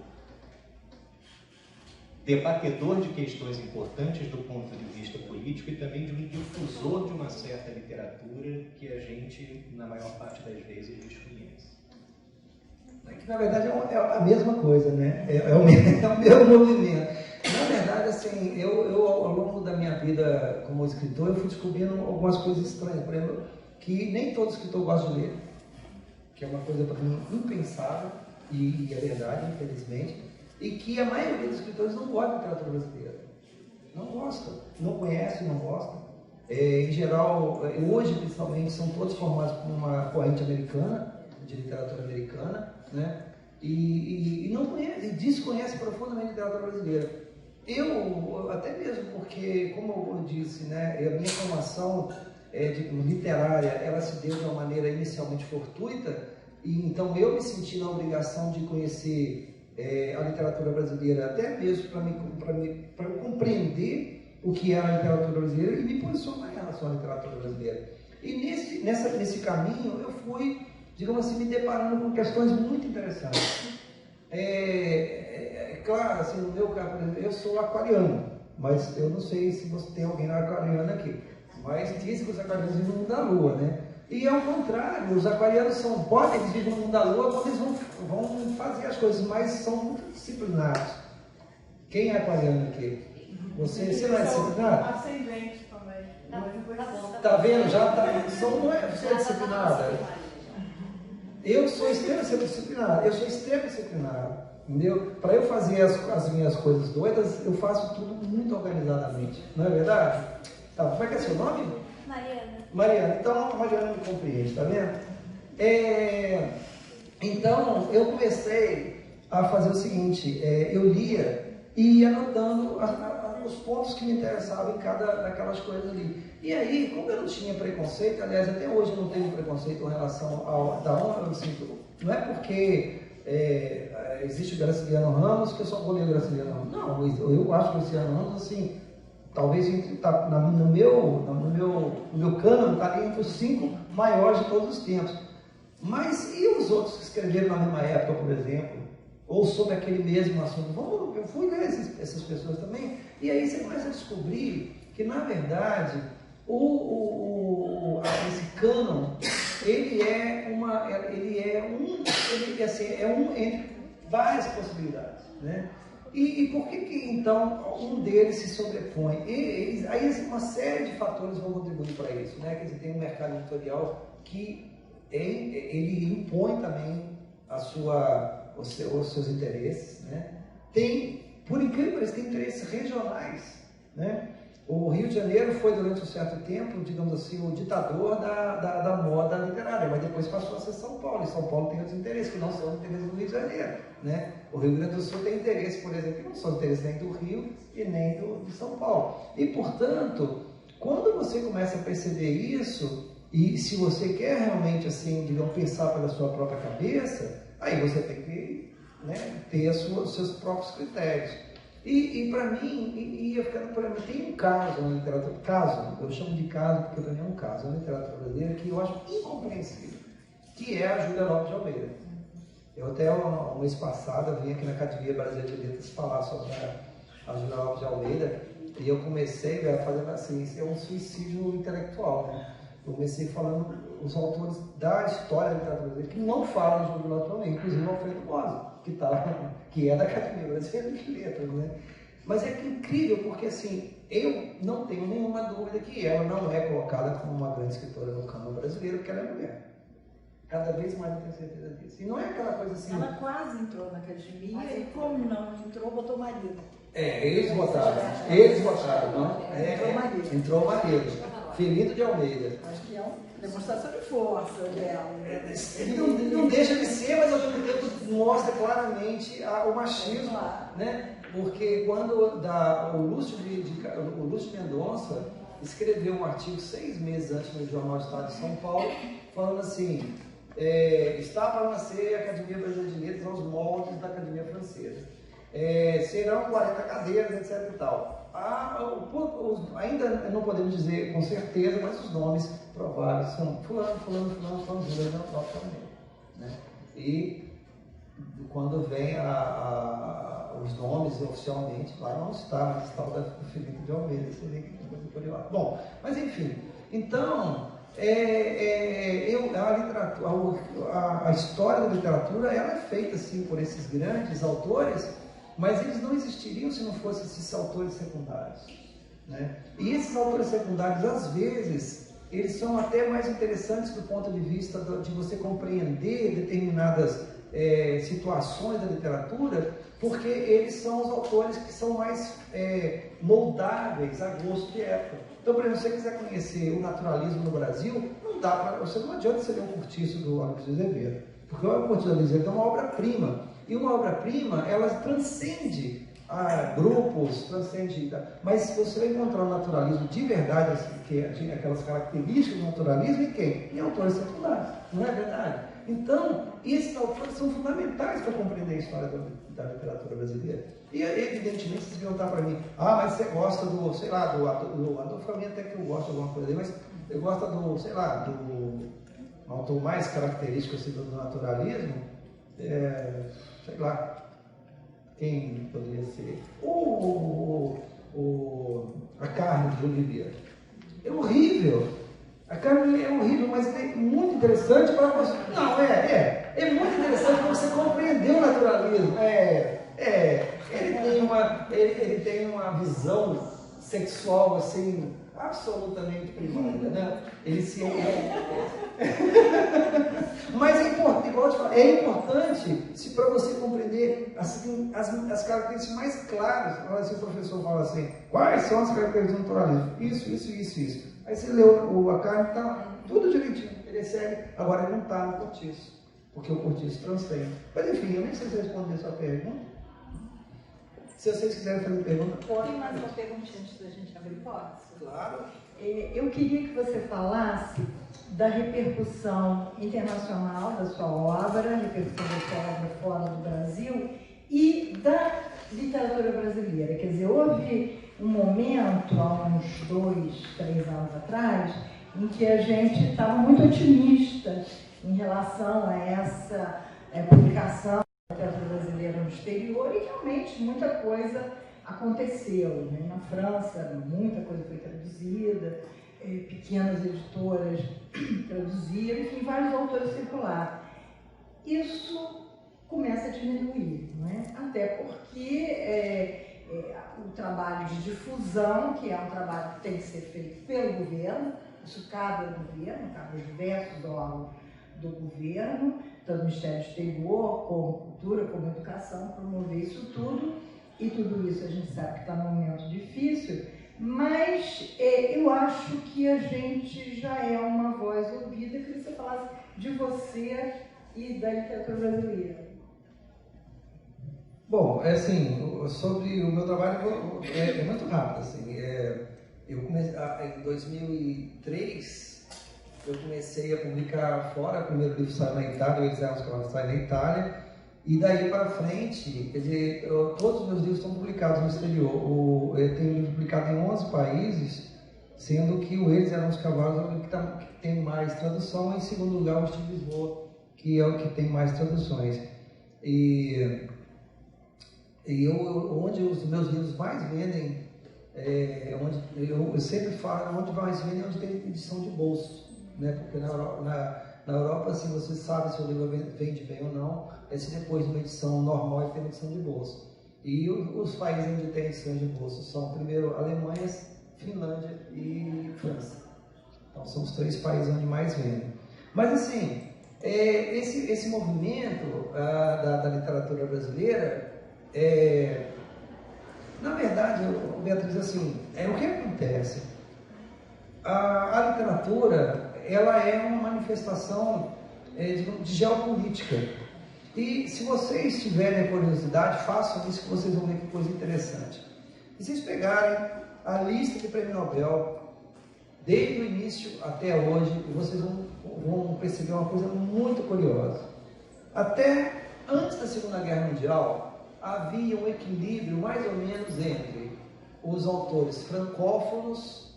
debatedor de questões importantes do ponto de vista político e também de um difusor de uma certa literatura que a gente, na maior parte das vezes, desconhece. Na verdade, é a mesma coisa, né? É o mesmo movimento. Na verdade, assim, eu ao longo da minha vida como escritor, eu fui descobrindo algumas coisas estranhas. Por exemplo, que nem todo escritor gosta de ler, que é uma coisa para mim impensável, e é verdade, infelizmente, e que a maioria dos escritores não gosta da literatura brasileira. Não gosta, não conhece, não gosta. Em geral, hoje principalmente, são todos formados por uma corrente americana, de literatura americana, né? E não conhece, e desconhece profundamente a literatura brasileira. Eu, até mesmo porque, como eu disse, né, a minha formação literária, ela se deu de uma maneira inicialmente fortuita, e então eu me senti na obrigação de conhecer a literatura brasileira, até mesmo para eu compreender o que era a literatura brasileira e me posicionar em relação à literatura brasileira. E nesse caminho eu fui, digamos assim, me deparando com questões muito interessantes. Claro, assim, no meu caso, por exemplo, eu sou aquariano, mas eu não sei se você tem alguém aquariano aqui, mas dizem que os aquarianos vivem no mundo da lua, né? E ao contrário, os aquarianos eles vivem no mundo da lua quando eles vão fazer as coisas, mas são muito disciplinados. Quem é aquariano aqui? Você não é disciplinado? Ascendente também. Tá vendo? Já tá. Você é disciplinada? Eu sou extremamente disciplinado. Entendeu? Para eu fazer as minhas coisas doidas, eu faço tudo muito organizadamente. Não é verdade? Tá, como é que é seu nome? Mariana. Então a Mariana me compreende, tá vendo? Então eu comecei a fazer o seguinte: eu lia e ia anotando os pontos que me interessavam em cada daquelas coisas ali. E aí, como eu não tinha preconceito, aliás, até hoje eu não tenho preconceito em relação da onde eu sinto. Não é porque existe o Graciliano Ramos que eu só vou ler o Graciliano Ramos. Não, eu acho o Graciliano Ramos assim, talvez no meu cânone está ali entre os 5 maiores de todos os tempos. Mas e os outros que escreveram na mesma época, por exemplo? Ou sobre aquele mesmo assunto? Eu fui ler essas pessoas também. E aí você começa a descobrir que, na verdade, esse cânon, ele é entre várias possibilidades, né? E por que então um deles se sobrepõe? Aí uma série de fatores vão contribuir para isso, né? Quer dizer, tem um mercado editorial que ele impõe também os seus interesses, né? Por incrível que pareça, tem interesses regionais, né? O Rio de Janeiro foi durante um certo tempo, digamos assim, o ditador da moda literária, mas depois passou a ser São Paulo, e São Paulo tem outros interesses que não são os interesses do Rio de Janeiro, né? O Rio Grande do Sul tem interesse, por exemplo, que não são interesses nem do Rio e nem de São Paulo. E, portanto, quando você começa a perceber isso, e se você quer realmente, assim, digamos, pensar pela sua própria cabeça, aí você tem que, né, ter os seus próprios critérios. E para mim, ia ficando por aí, tem um caso na literatura, eu chamo de caso porque para mim é um caso na literatura brasileira que eu acho incompreensível, que é a Júlia Lopes de Almeida. Eu até, um mês passado, vim aqui na Academia Brasileira de Letras falar sobre a Júlia Lopes de Almeida, e eu comecei a fazer assim, isso é um suicídio intelectual, né? Eu comecei falando os autores da história da literatura brasileira que não falam de Júlia Lopes de Almeida, inclusive o Alfredo Bosa, que é da Academia Brasileira de Letras, né? Mas é incrível, porque assim, eu não tenho nenhuma dúvida que ela não é colocada como uma grande escritora no campo brasileiro, porque ela é mulher. Cada vez mais eu tenho certeza disso. E não é aquela coisa assim... Ela quase entrou na academia e como não entrou, botou o marido. Eles votaram, não? Entrou o marido. Felido de Almeida. Acho que é uma demonstração de força dela. Não deixa de ser, mas ao mesmo tempo mostra claramente o machismo, né? Porque quando o Lúcio Mendonça escreveu um artigo 6 meses antes no Jornal do Estado de São Paulo, falando assim, está para nascer a Academia Brasileira de Letras aos moldes da Academia Francesa. Serão 40 cadeiras, etc. e tal. Ainda não podemos dizer com certeza, mas os nomes prováveis são fulano, né? E quando vem os nomes oficialmente, lá não está, mas está o da Felipe de Almeida, seria que coisa curiosa. Bom, mas enfim, então, a história da literatura, ela é feita assim por esses grandes autores, mas eles não existiriam se não fossem esses autores secundários, né? E esses autores secundários, às vezes, eles são até mais interessantes do ponto de vista de você compreender determinadas situações da literatura, porque eles são os autores que são mais moldáveis a gosto de época. Então, por exemplo, se você quiser conhecer o naturalismo no Brasil, não adianta você ler um Cortiço do Aloysio de Azevedo, porque o Cortiço de Azevedo é uma obra-prima, e uma obra-prima, ela transcende grupos, mas você vai encontrar o naturalismo de verdade, assim, que tinha aquelas características do naturalismo, em quem? Em autores secundários, não é verdade? Então, esses autores são fundamentais para compreender a história da literatura brasileira. E, evidentemente, vocês vão perguntar para mim, mas você gosta do Adolfo Caminha, até que eu gosto de alguma coisa dele, mas eu gosto do autor mais característico assim, do naturalismo, sei lá, quem poderia ser? A Carne de Oliveira. É horrível. A Carne é horrível, mas é muito interessante para você. Não, é muito interessante para você compreender o naturalismo. Ele tem uma visão sexual assim absolutamente primária, né? Ele se mas é importante, igual eu te falo, é importante para você compreender assim, as características mais claras. Se o professor fala assim, quais são as características do naturalismo? Isso. Aí você leu a Carne, está tudo direitinho, ele segue. Agora ele não está no Cortiço, porque o Cortiço transcende. Mas enfim, eu nem sei se responder a sua pergunta. Se vocês quiserem fazer pergunta, tem mais uma perguntinha antes da gente abrir hipótese? Claro. Eu queria que você falasse da repercussão internacional da sua obra, repercussão da sua obra fora do Brasil e da literatura brasileira. Quer dizer, houve um momento, há uns 2, 3 anos atrás, em que a gente estava muito otimista em relação a essa publicação da literatura brasileira no exterior, e realmente muita coisa aconteceu, né? Na França, muita coisa foi traduzida, pequenas editoras traduziram, enfim, vários autores circularam. Isso começa a diminuir, não é? Até porque o trabalho de difusão, que é um trabalho que tem que ser feito pelo governo, isso cabe ao governo, cabe aos diversos órgãos do governo, tanto o Ministério do Exterior, como Cultura, como Educação, promover isso tudo, e tudo isso a gente sabe que está num momento difícil, mas eu acho que a gente já é uma voz ouvida. Eu queria que você falasse de você e da literatura brasileira. Bom, assim, sobre o meu trabalho é muito rápido, assim. Eu comecei, em 2003, eu comecei a publicar fora. O primeiro livro saiu na Itália, o Exército que sai na Itália, e daí para frente, quer dizer, todos os meus livros estão publicados no exterior. Eu tenho livro publicado em 11 países, sendo que o Eles Eram os Cavalos que tem mais tradução, em segundo lugar o Steve Lisboa, que é o que tem mais traduções. E E onde os meus livros mais vendem, onde eu sempre falo, onde mais vendem é onde tem edição de bolso, né? Porque na Europa, se você sabe se o livro vende bem ou não, é se depois de uma edição normal e tem uma edição de bolso. E os países onde tem edição de bolso são, primeiro, Alemanha, Finlândia e França. Então, são os 3 países onde mais vendem. Mas, assim, esse movimento da literatura brasileira, na verdade, Beatriz, assim, o que acontece? A literatura, ela é uma manifestação de geopolítica. E se vocês tiverem curiosidade, façam isso que vocês vão ver que coisa interessante. E se vocês pegarem a lista de prêmio Nobel, desde o início até hoje, vocês vão perceber uma coisa muito curiosa. Até antes da Segunda Guerra Mundial, havia um equilíbrio mais ou menos entre os autores francófonos,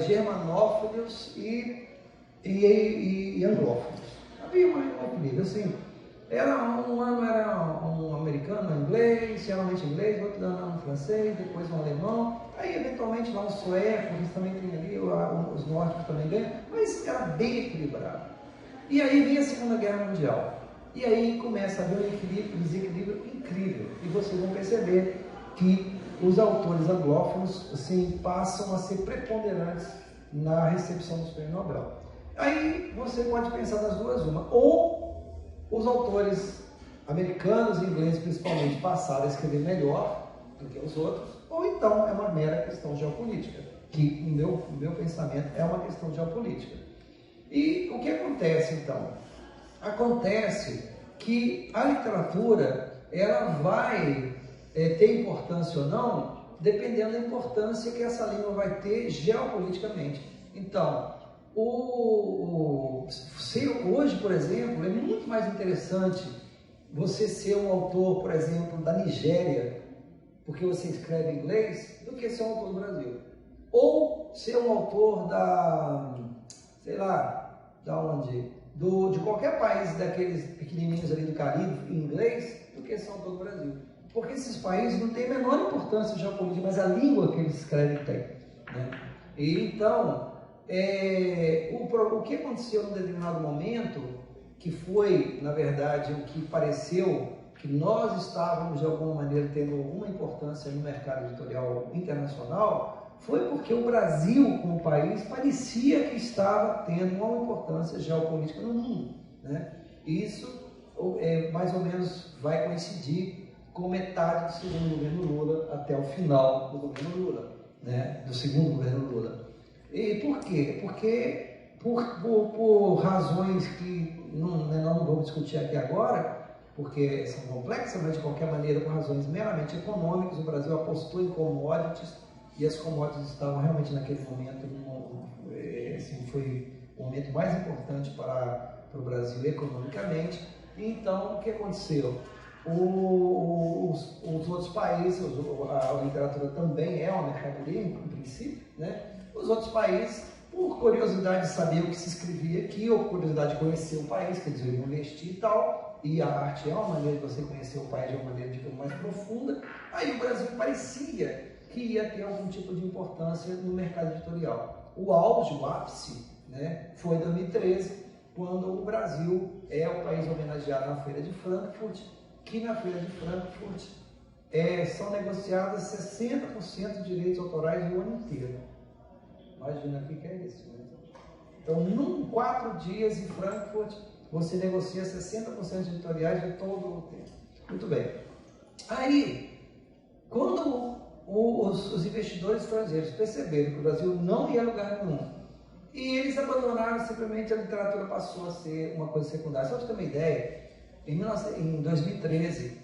germanófonos e anglófonos. Havia um equilíbrio, assim, um ano era um americano, um inglês, geralmente inglês, outro ano um francês, depois um alemão, aí eventualmente lá um sueco, eles também tem ali, os nórdicos também ganham, mas era bem equilibrado. E aí vem a Segunda Guerra Mundial, e aí começa a haver um desequilíbrio incrível, e vocês vão perceber que os autores anglófonos assim, passam a ser preponderantes na recepção dos prêmios Nobel. Aí você pode pensar das duas, ou os autores americanos e ingleses principalmente passaram a escrever melhor do que os outros, ou então é uma mera questão geopolítica, que no meu pensamento é uma questão geopolítica. E o que acontece então? Acontece que a literatura ela vai ter importância ou não, dependendo da importância que essa língua vai ter geopoliticamente. Então, hoje, por exemplo, é muito mais interessante você ser um autor, por exemplo, da Nigéria, porque você escreve em inglês, do que ser um autor do Brasil. Ou ser um autor de qualquer país daqueles pequenininhos ali do Caribe, em inglês, do que ser um autor do Brasil. Porque esses países não têm a menor importância geopolítica, mas a língua que eles escrevem tem, né? E então, o que aconteceu num determinado momento, que foi, na verdade, o que pareceu que nós estávamos, de alguma maneira, tendo alguma importância no mercado editorial internacional, foi porque o Brasil, como país, parecia que estava tendo uma importância geopolítica no mundo, né? E isso, mais ou menos, vai coincidir com metade do segundo governo Lula até o final do governo Lula, né? Do segundo governo Lula. E por quê? Porque por razões que não vamos discutir aqui agora, porque são complexas, mas de qualquer maneira, por razões meramente econômicas, o Brasil apostou em commodities e as commodities estavam realmente naquele momento, foi o momento mais importante para o Brasil economicamente. Então, o que aconteceu? Os outros países, a literatura também é um mercado livre, em princípio, né? Os outros países, por curiosidade de saber o que se escrevia aqui, ou curiosidade de conhecer o país, quer dizer, investir e tal, e a arte é uma maneira de você conhecer o país de uma maneira mais profunda, aí o Brasil parecia que ia ter algum tipo de importância no mercado editorial. O auge, o ápice, né, foi em 2013, quando o Brasil é o país homenageado na Feira de Frankfurt, que na Feira de Frankfurt são negociadas 60% de direitos autorais do ano inteiro. Imagina o que é isso, né? Então, em 4 dias em Frankfurt, você negocia 60% de editoriais de todo o tempo. Muito bem. Aí, quando os investidores estrangeiros perceberam que o Brasil não ia a lugar nenhum, e eles abandonaram, simplesmente a literatura passou a ser uma coisa secundária. Só para você ter uma ideia, em 2013,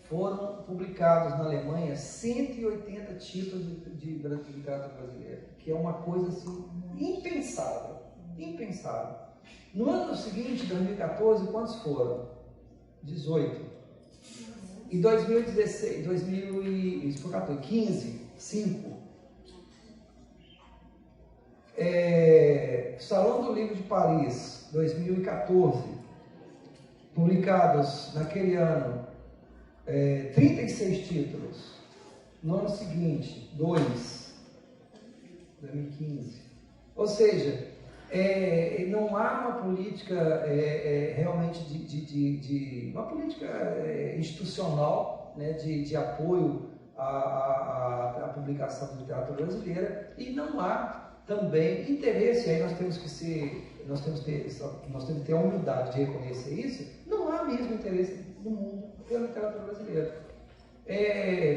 foram publicados na Alemanha 180 títulos de literatura brasileira, que é uma coisa assim impensável, impensável. No ano seguinte, 2014, quantos foram? 18. Em 2016, 2015, 5. Salão do Livro de Paris, 2014, publicados naquele ano 36 títulos. No ano seguinte, 2. 2015. Ou seja, não há uma política realmente uma política institucional, né, de apoio à publicação de literatura brasileira, e não há também interesse. Aí nós temos que ter a humildade de reconhecer isso. Não há mesmo interesse do mundo pela literatura brasileira.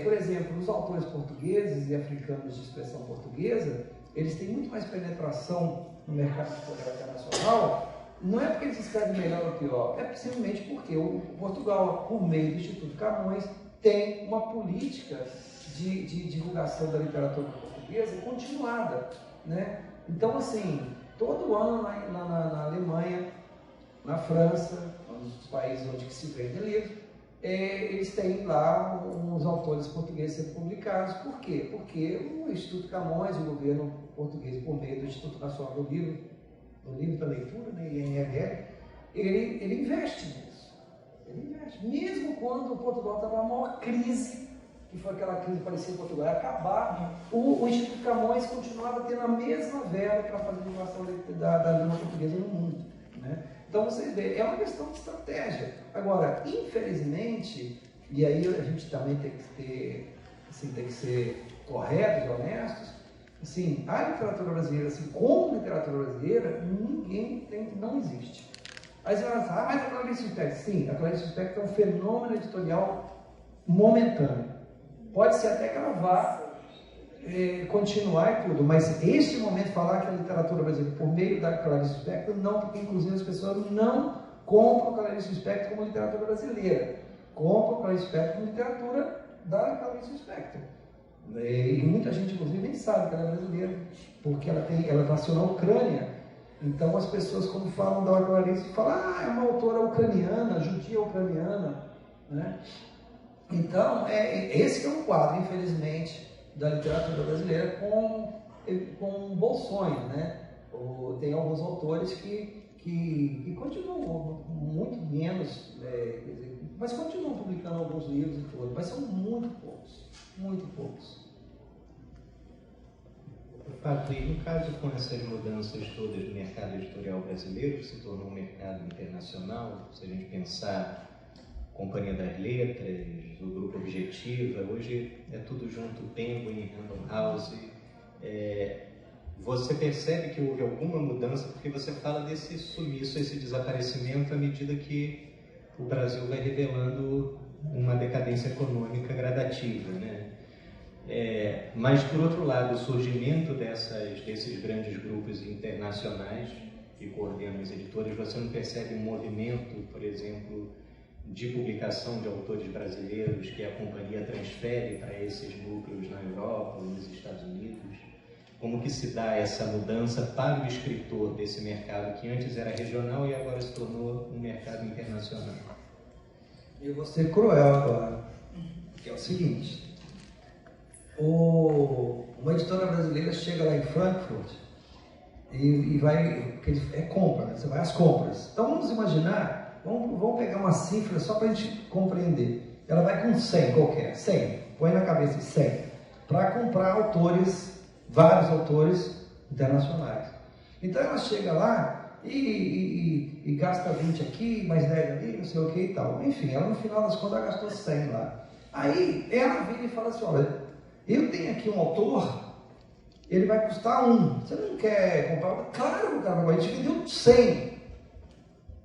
Por exemplo, os autores portugueses e africanos de expressão portuguesa, eles têm muito mais penetração no mercado editorial internacional. Não é porque eles escrevem melhor ou pior, é simplesmente porque o Portugal, por meio do Instituto Camões, tem uma política de divulgação da literatura portuguesa continuada, né? Então, assim, todo ano na Alemanha, na França, nos países onde se vende livro, eles têm lá uns autores portugueses sendo publicados. Por quê? Porque o Instituto Camões, o governo português, por meio do Instituto Nacional do Livro da Leitura, né, INLL, ele investe nisso. Ele investe. Mesmo quando o Portugal estava na maior crise, que foi aquela crise parecida em Portugal, acabar, o Instituto Camões continuava tendo a mesma verba para fazer a divulgação da língua portuguesa no mundo, né? Então, você vê, é uma questão de estratégia. Agora, infelizmente, e aí a gente também tem que ser corretos e honestos, assim, a literatura brasileira, assim, como literatura brasileira, não existe. Aí você vai falar, mas a Clarice Lispector, sim, a Clarice Lispector é um fenômeno editorial momentâneo. Pode ser até que ela vá continuar e tudo, mas este momento falar que a literatura brasileira por meio da Clarice Lispector, não, porque inclusive as pessoas não compram a Clarice Lispector como literatura brasileira, compram a Clarice Lispector como literatura da Clarice Lispector. E muita gente inclusive nem sabe que ela é brasileira, porque ela nasceu na Ucrânia. Então as pessoas, quando falam da Clarice, falam, é uma autora ucraniana, judia ucraniana, né? Então, esse que é um quadro, infelizmente, da literatura brasileira com bolsões, né? Tem alguns autores que continuam muito menos, mas continuam publicando alguns livros e tudo, mas são muito poucos, muito poucos. Fato, e no caso com essas mudanças todas no mercado editorial brasileiro, que se tornou um mercado internacional, se a gente pensar Companhia das Letras, o Grupo Objetiva, hoje é tudo junto, Penguin, Random House. Você percebe que houve alguma mudança, porque você fala desse sumiço, esse desaparecimento à medida que o Brasil vai revelando uma decadência econômica gradativa, né? Mas, por outro lado, o surgimento desses grandes grupos internacionais que coordenam as editoras, você não percebe um movimento, por exemplo, de publicação de autores brasileiros que a companhia transfere para esses núcleos na Europa ou nos Estados Unidos? Como que se dá essa mudança para o escritor desse mercado que antes era regional e agora se tornou um mercado internacional? Eu vou ser cruel agora, que é o seguinte: uma editora brasileira chega lá em Frankfurt e vai, porque compra, né? Você vai às compras. Então vamos imaginar, vamos pegar uma cifra só para a gente compreender. Ela vai com 100 qualquer, 100, põe na cabeça 100, para comprar autores, vários autores internacionais. Então ela chega lá e gasta 20 aqui, mais 10 ali, não sei o que e tal. Enfim, ela no final das contas gastou 100 lá. Aí ela vira e fala assim, olha, eu tenho aqui um autor, ele vai custar 1. Você não quer comprar? Claro que o cara vai, a gente vendeu 100.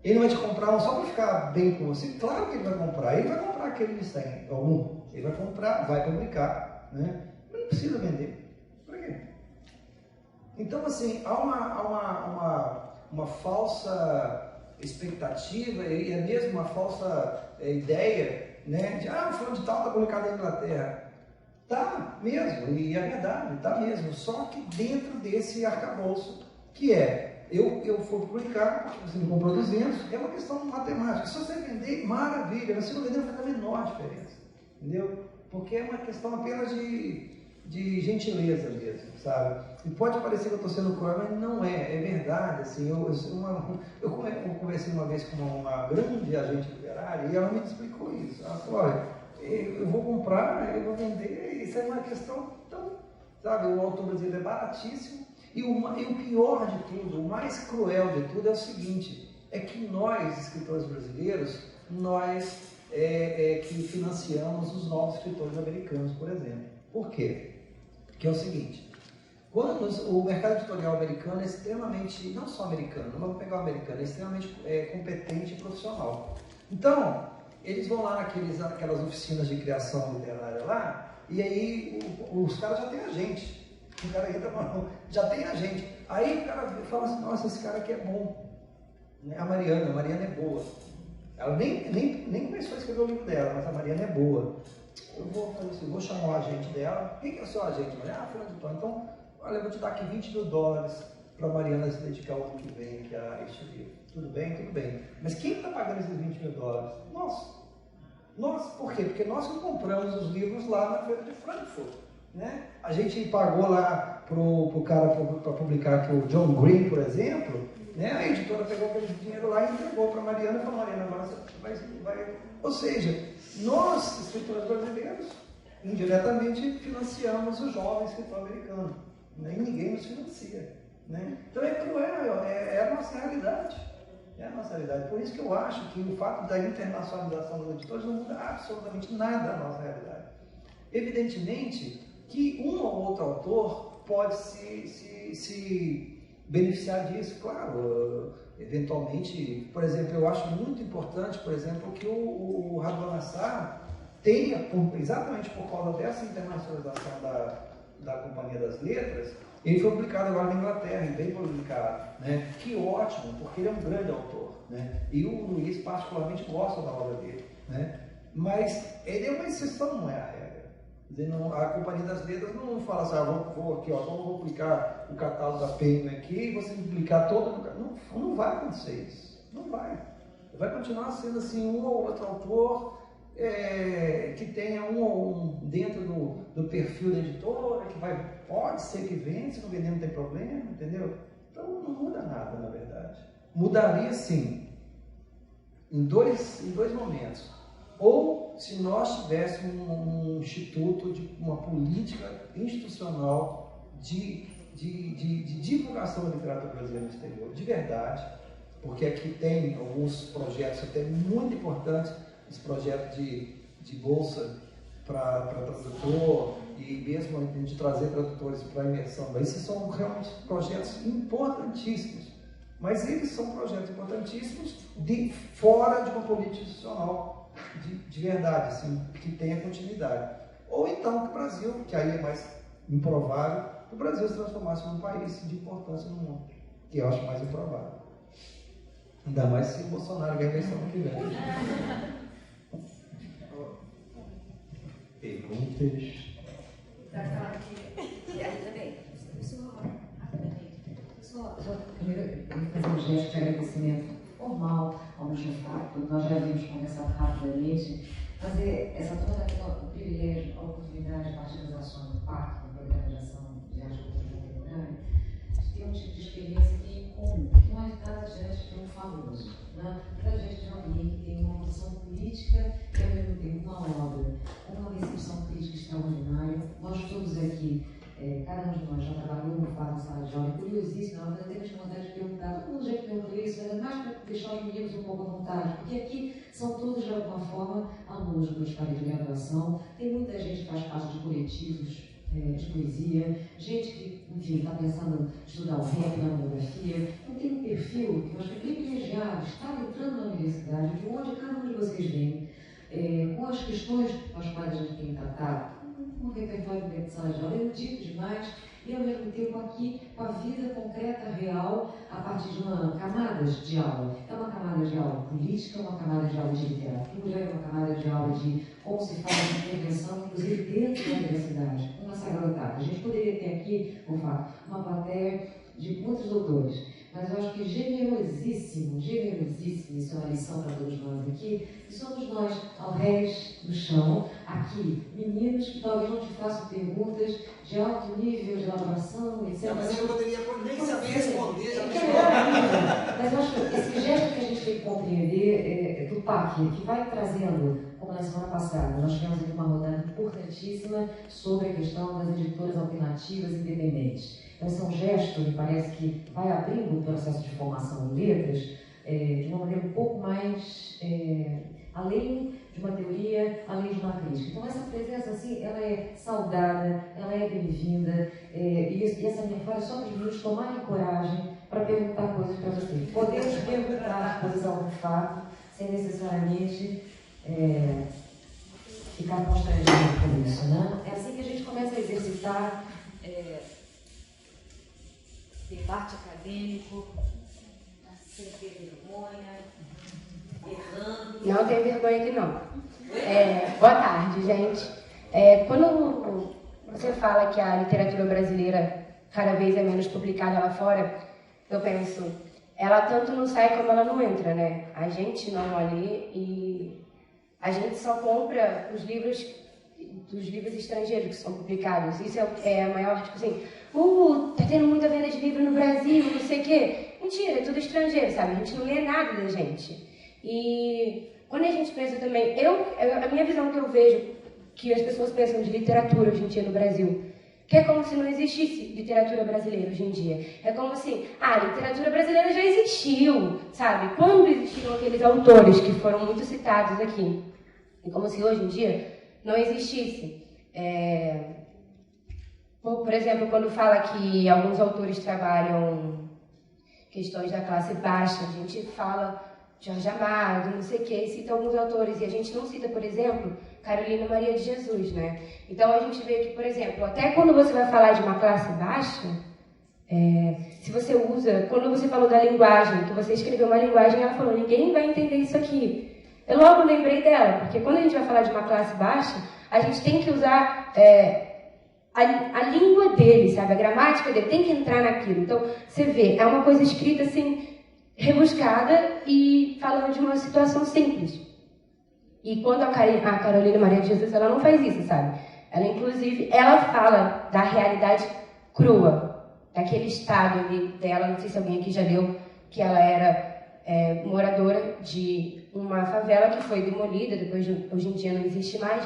Ele vai te comprar um só para ficar bem com você? Claro que ele vai comprar. Ele vai comprar aquele de 100, ou 1. Ele vai comprar, vai publicar, né? Mas não precisa vender. Para quê? Então, assim, há uma falsa expectativa e é mesmo uma falsa ideia, né? De, o fulano de tal está publicado na Inglaterra. Tá mesmo, e é verdade, tá mesmo. Só que dentro desse arcabouço, que eu for publicar, você não comprou 200, é uma questão matemática. Se você vender, maravilha. Se não vender, não faz a menor diferença. Entendeu? Porque é uma questão apenas de gentileza mesmo, sabe? E pode parecer que eu estou sendo cruel, mas não é. É verdade, assim. Eu conversei uma vez com uma grande agente literária e ela me explicou isso. Ela falou, olha, eu vou comprar, eu vou vender, isso é uma questão tão, sabe, o autor brasileiro é baratíssimo, e o pior de tudo, o mais cruel de tudo é o seguinte, é que nós, escritores brasileiros, nós que financiamos os novos escritores americanos, por exemplo. Por quê? Porque é o seguinte, o mercado editorial americano é extremamente, não só americano, não vamos pegar o americano, é extremamente competente e profissional. Então, eles vão lá naquelas oficinas de criação literária lá, e aí os caras já têm agente. O cara entra, já tem agente. Aí o cara fala assim, nossa, esse cara aqui é bom. A Mariana é boa. Ela nem começou a escrever o livro dela, mas a Mariana é boa. Eu vou fazer assim, vou chamar o agente dela. Quem que é o seu agente? Fulano de Tal. Então, olha, eu vou te dar aqui $20 mil para a Mariana se dedicar ao ano que vem aqui a este livro. Tudo bem? Tudo bem. Mas quem está pagando esses $20 mil? Nós. Nós, por quê? Porque nós que compramos os livros lá na feira de Frankfurt. Né? A gente pagou lá para o cara para publicar aqui o John Green, por exemplo, né? A editora pegou aquele dinheiro lá e entregou para a Mariana e falou, Mariana, agora você vai... Ou seja, nós, escritores brasileiros, indiretamente financiamos o jovem escritor americano. Né? E ninguém nos financia. Né? Então é cruel, é a nossa realidade. É a nossa realidade. Por isso que eu acho que o fato da internacionalização dos editores não muda absolutamente nada a nossa realidade. Evidentemente que um ou outro autor pode se beneficiar disso, claro, eventualmente. Por exemplo, eu acho muito importante, por exemplo, que o Radwan Nassar tenha, exatamente por causa dessa internacionalização da Companhia das Letras, ele foi publicado agora na Inglaterra, e bem publicado, né? Que ótimo, porque ele é um grande autor, né? E o Luiz particularmente gosta da obra dele, né? Mas ele é uma exceção, não é a regra. A Companhia das Letras não fala assim, vou aqui, vou publicar o catálogo da Penguin aqui e você publicar todo. Não vai acontecer isso. Não vai. Vai continuar sendo assim um ou outro autor que tenha dentro do perfil da editora, que pode ser que venda, se não vender não tem problema, entendeu? Então não muda nada, na verdade. Mudaria sim, em dois momentos. Ou se nós tivéssemos um instituto, uma política institucional de divulgação da literatura brasileira no exterior, de verdade, porque aqui tem alguns projetos até muito importantes, esse projeto de bolsa para tradutor e mesmo de trazer tradutores para imersão. Esses são realmente projetos importantíssimos, mas eles são projetos importantíssimos fora de uma política institucional de verdade, assim, que tenha continuidade. Ou então que o Brasil, que aí é mais improvável, o Brasil se transformasse num país de importância no mundo, que eu acho mais improvável. Ainda mais se o Bolsonaro ganhar a eleição que vem. Perguntas? Primeiro, eu vou fazer um gesto de agradecimento formal ao Museu Facto, nós já havíamos conversado rapidamente, mas essa toda o privilégio, a oportunidade, a partir das ações do Pacto, do Programa de Ação de Arte Contemporânea, de ter um tipo de experiência que é incomum, que não é nada diante de um famoso, né? Para diante de alguém que tem uma posição política e ao mesmo tempo uma obra, uma recepção crítica extraordinária. Nós todos aqui, cada um de nós já trabalhou no Fado na sala de aula, curiosíssimo, nós temos vontade de perguntar, todo mundo já perguntou isso, mas é mais para deixar os meninos um pouco à vontade, porque aqui são todos, de alguma forma, alunos do curso de graduação, tem muita gente que faz parte de coletivos de poesia, gente que, enfim, está pensando em estudar o rap na monografia, então tem um perfil que eu acho que é privilegiado, estar entrando na universidade, de onde cada um de vocês vem, com as questões com as quais a gente tem que tratar, um repertório de sala de aula erudito demais, e ao mesmo tempo aqui com a vida concreta, real, a partir de camadas de aula. É uma camada de aula política, uma camada de aula de literatura, é uma camada de aula de como se faz a intervenção, inclusive dentro da universidade, uma sagrada. A gente poderia ter aqui, por favor, uma plateia de muitos doutores, mas eu acho que generosíssimo, isso é uma lição para todos nós aqui, que somos nós, ao réis do chão, aqui, meninos que talvez não te façam perguntas de alto nível de elaboração, etc. Não, mas eu poderia nem saber responder. Mas eu acho que esse gesto que a gente tem que compreender do PAC, que vai trazendo, como na semana passada, nós tivemos aqui uma rodada importantíssima sobre a questão das editoras alternativas independentes. Então, esse é um gesto que parece que vai abrindo o processo de formação em letras de uma maneira um pouco mais além de uma teoria, além de uma crítica. Então, essa presença, assim, ela é saudada, ela é bem-vinda, e essa minha fala é só para os meninos tomarem coragem para perguntar coisas para você. Podemos perguntar coisas ao fato, sem necessariamente ficar constrangido com isso, né? É assim que a gente começa a exercitar debate acadêmico, sem ter vergonha, errando. Não tenho vergonha aqui, não. Boa tarde, gente. Quando você fala que a literatura brasileira cada vez é menos publicada lá fora, eu penso, ela tanto não sai como ela não entra, né? A gente não lê e a gente só compra os livros dos livros estrangeiros que são publicados. Isso é a maior, tipo assim, tá tendo muita venda de livro no Brasil, não sei o quê. Mentira, é tudo estrangeiro, sabe? A gente não lê nada da gente. E quando a gente pensa também, a minha visão que eu vejo, que as pessoas pensam de literatura hoje em dia no Brasil, que é como se não existisse literatura brasileira hoje em dia. É como assim, a literatura brasileira já existiu, sabe? Quando existiram aqueles autores que foram muito citados aqui? É como se hoje em dia não existisse. Por exemplo, quando fala que alguns autores trabalham questões da classe baixa, a gente fala Jorge Amado, não sei o quê, cita alguns autores, e a gente não cita, por exemplo, Carolina Maria de Jesus, né? Então a gente vê que, por exemplo, até quando você vai falar de uma classe baixa, se você usa, quando você falou da linguagem, que você escreveu uma linguagem, ela falou, ninguém vai entender isso aqui. Eu logo lembrei dela, porque quando a gente vai falar de uma classe baixa, a gente tem que usar a língua dele, sabe? A gramática dele tem que entrar naquilo. Então, você vê, é uma coisa escrita assim, rebuscada e falando de uma situação simples. E quando a Carolina Maria de Jesus, ela não faz isso, sabe? Ela, inclusive, ela fala da realidade crua, daquele estado ali dela, não sei se alguém aqui já leu, que ela era moradora de uma favela que foi demolida, hoje em dia não existe mais,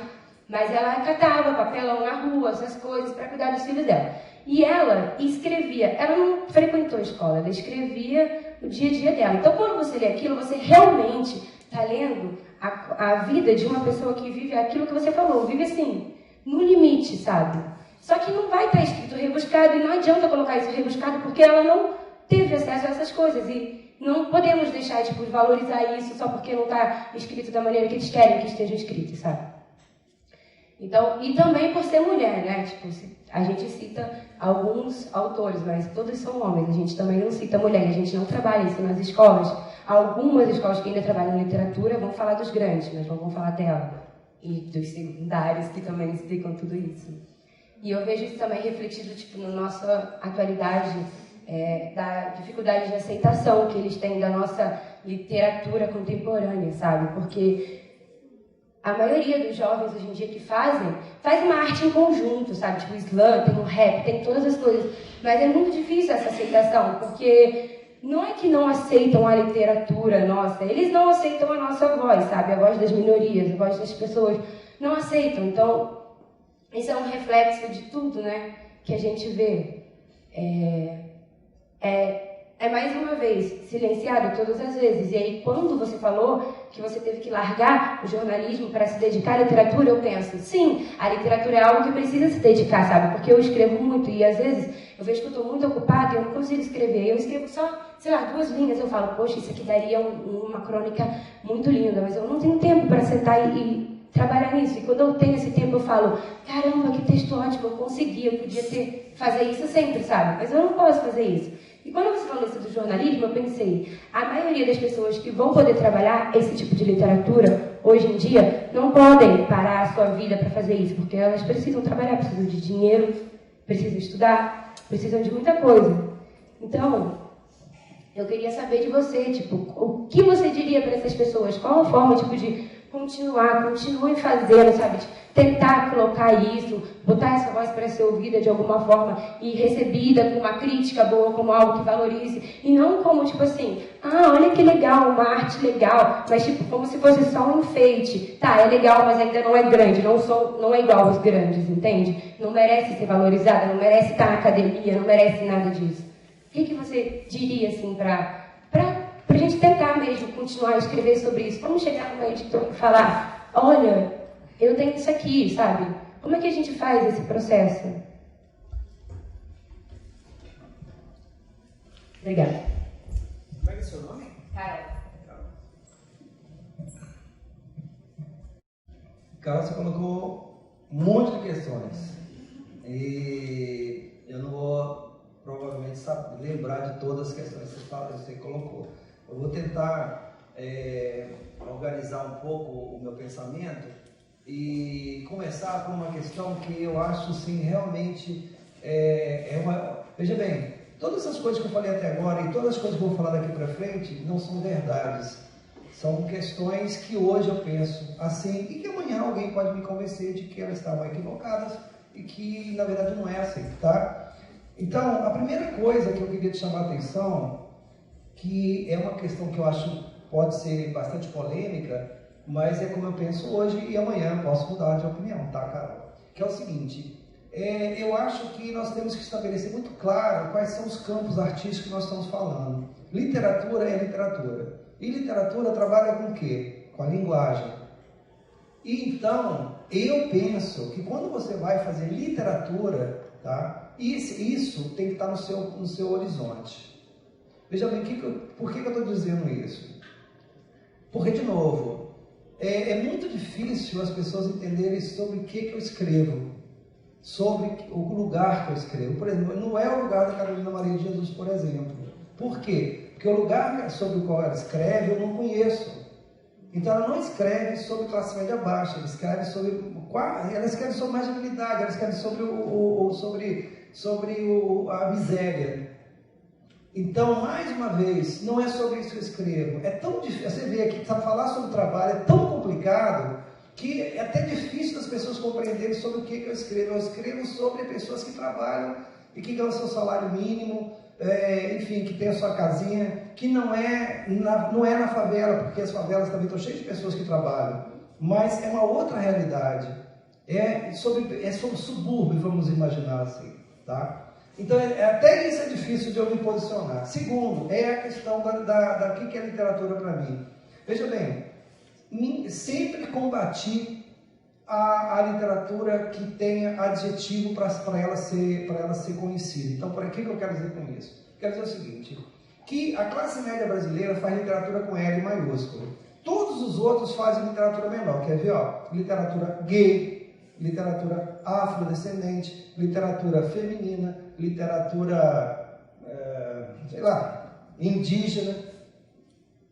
mas ela catava papelão na rua, essas coisas, para cuidar dos filhos dela. E ela escrevia, ela não frequentou a escola, ela escrevia o dia a dia dela. Então, quando você lê aquilo, você realmente está lendo a vida de uma pessoa que vive aquilo que você falou, vive assim, no limite, sabe? Só que não vai estar escrito rebuscado, e não adianta colocar isso rebuscado, porque ela não teve acesso a essas coisas, e não podemos deixar de valorizar isso só porque não está escrito da maneira que eles querem que esteja escrito, sabe? Então, e também por ser mulher, né? Tipo, a gente cita alguns autores, mas todos são homens. A gente também não cita mulher, a gente não trabalha isso nas escolas. Algumas escolas que ainda trabalham literatura vão falar dos grandes, mas não vão falar dela. E dos secundários que também explicam tudo isso. E eu vejo isso também refletido tipo, na nossa atualidade, da dificuldade de aceitação que eles têm da nossa literatura contemporânea, sabe? Porque a maioria dos jovens hoje em dia que faz uma arte em conjunto, sabe? Tipo, o slam, tem o rap, tem todas as coisas. Mas é muito difícil essa aceitação, porque não é que não aceitam a literatura nossa, eles não aceitam a nossa voz, sabe? A voz das minorias, a voz das pessoas. Não aceitam. Então, isso é um reflexo de tudo, né? Que a gente vê. Mais uma vez, silenciado todas as vezes. E aí, quando você falou que você teve que largar o jornalismo para se dedicar à literatura, eu penso, sim, a literatura é algo que precisa se dedicar, sabe? Porque eu escrevo muito e, às vezes, eu vejo que eu estou muito ocupada e eu não consigo escrever. Eu escrevo só, sei lá, 2 linhas. Eu falo, poxa, isso aqui daria uma crônica muito linda, mas eu não tenho tempo para sentar e trabalhar nisso. E quando eu tenho esse tempo, eu falo, caramba, que texto ótimo, eu consegui, eu podia fazer isso sempre, sabe? Mas eu não posso fazer isso. E quando você falou isso do jornalismo, eu pensei, a maioria das pessoas que vão poder trabalhar esse tipo de literatura, hoje em dia, não podem parar a sua vida para fazer isso, porque elas precisam trabalhar, precisam de dinheiro, precisam estudar, precisam de muita coisa. Então, eu queria saber de você, tipo, o que você diria para essas pessoas? Qual a forma, tipo, de continuem fazendo, sabe? tentar colocar isso, botar essa voz para ser ouvida de alguma forma e recebida com uma crítica boa, como algo que valorize, e não como, tipo assim, ah, olha que legal, uma arte legal, mas tipo, como se fosse só um enfeite. Tá, é legal, mas ainda não é grande, não é igual aos grandes, entende? Não merece ser valorizada, não merece estar na academia, não merece nada disso. O que você diria, assim, pra gente tentar mesmo continuar a escrever sobre isso? Vamos chegar numa editora e falar, olha, eu tenho isso aqui, sabe? Como é que a gente faz esse processo? Obrigada. Como é que é o seu nome? Carol. Carol, você colocou um monte de questões. E eu não vou, provavelmente, lembrar de todas as questões que você colocou. Eu vou tentar organizar um pouco o meu pensamento e começar com uma questão que eu acho, sim, realmente Veja bem, todas essas coisas que eu falei até agora e todas as coisas que eu vou falar daqui para frente não são verdades. São questões que hoje eu penso assim e que amanhã alguém pode me convencer de que elas estavam equivocadas e que, na verdade, não é assim, tá? Então, a primeira coisa que eu queria te chamar a atenção, que é uma questão que eu acho pode ser bastante polêmica, mas é como eu penso hoje e amanhã posso mudar de opinião, tá, Carol? Que é o seguinte, eu acho que nós temos que estabelecer muito claro quais são os campos artísticos que nós estamos falando. Literatura é literatura. E literatura trabalha com o quê? Com a linguagem. E então, eu penso que quando você vai fazer literatura, tá? Isso tem que estar no seu horizonte. Veja bem, por que eu estou dizendo isso? Porque, de novo, é muito difícil as pessoas entenderem sobre o que eu escrevo, sobre o lugar que eu escrevo. Por exemplo, não é o lugar da Carolina Maria de Jesus, por exemplo. Por quê? Porque o lugar sobre o qual ela escreve eu não conheço. Então ela não escreve sobre classe média baixa, ela escreve sobre marginalidade, ela escreve sobre a miséria. Então, mais uma vez, não é sobre isso que eu escrevo. É tão difícil, você vê aqui, falar sobre trabalho é tão complicado que é até difícil das pessoas compreenderem sobre o que eu escrevo. Eu escrevo sobre pessoas que trabalham e que ganham seu salário mínimo, enfim, que tem a sua casinha, que não é na favela, porque as favelas também estão cheias de pessoas que trabalham, mas é uma outra realidade. É sobre subúrbio, vamos imaginar assim, tá? Então, até isso é difícil de eu me posicionar. Segundo, é a questão da que é literatura para mim. Veja bem, sempre combati a literatura que tenha adjetivo para ela ser conhecida. Então, por que eu quero dizer com isso? Quero dizer o seguinte, que a classe média brasileira faz literatura com L maiúsculo. Todos os outros fazem literatura menor. Quer ver? Literatura gay, literatura afrodescendente, literatura feminina, literatura, indígena.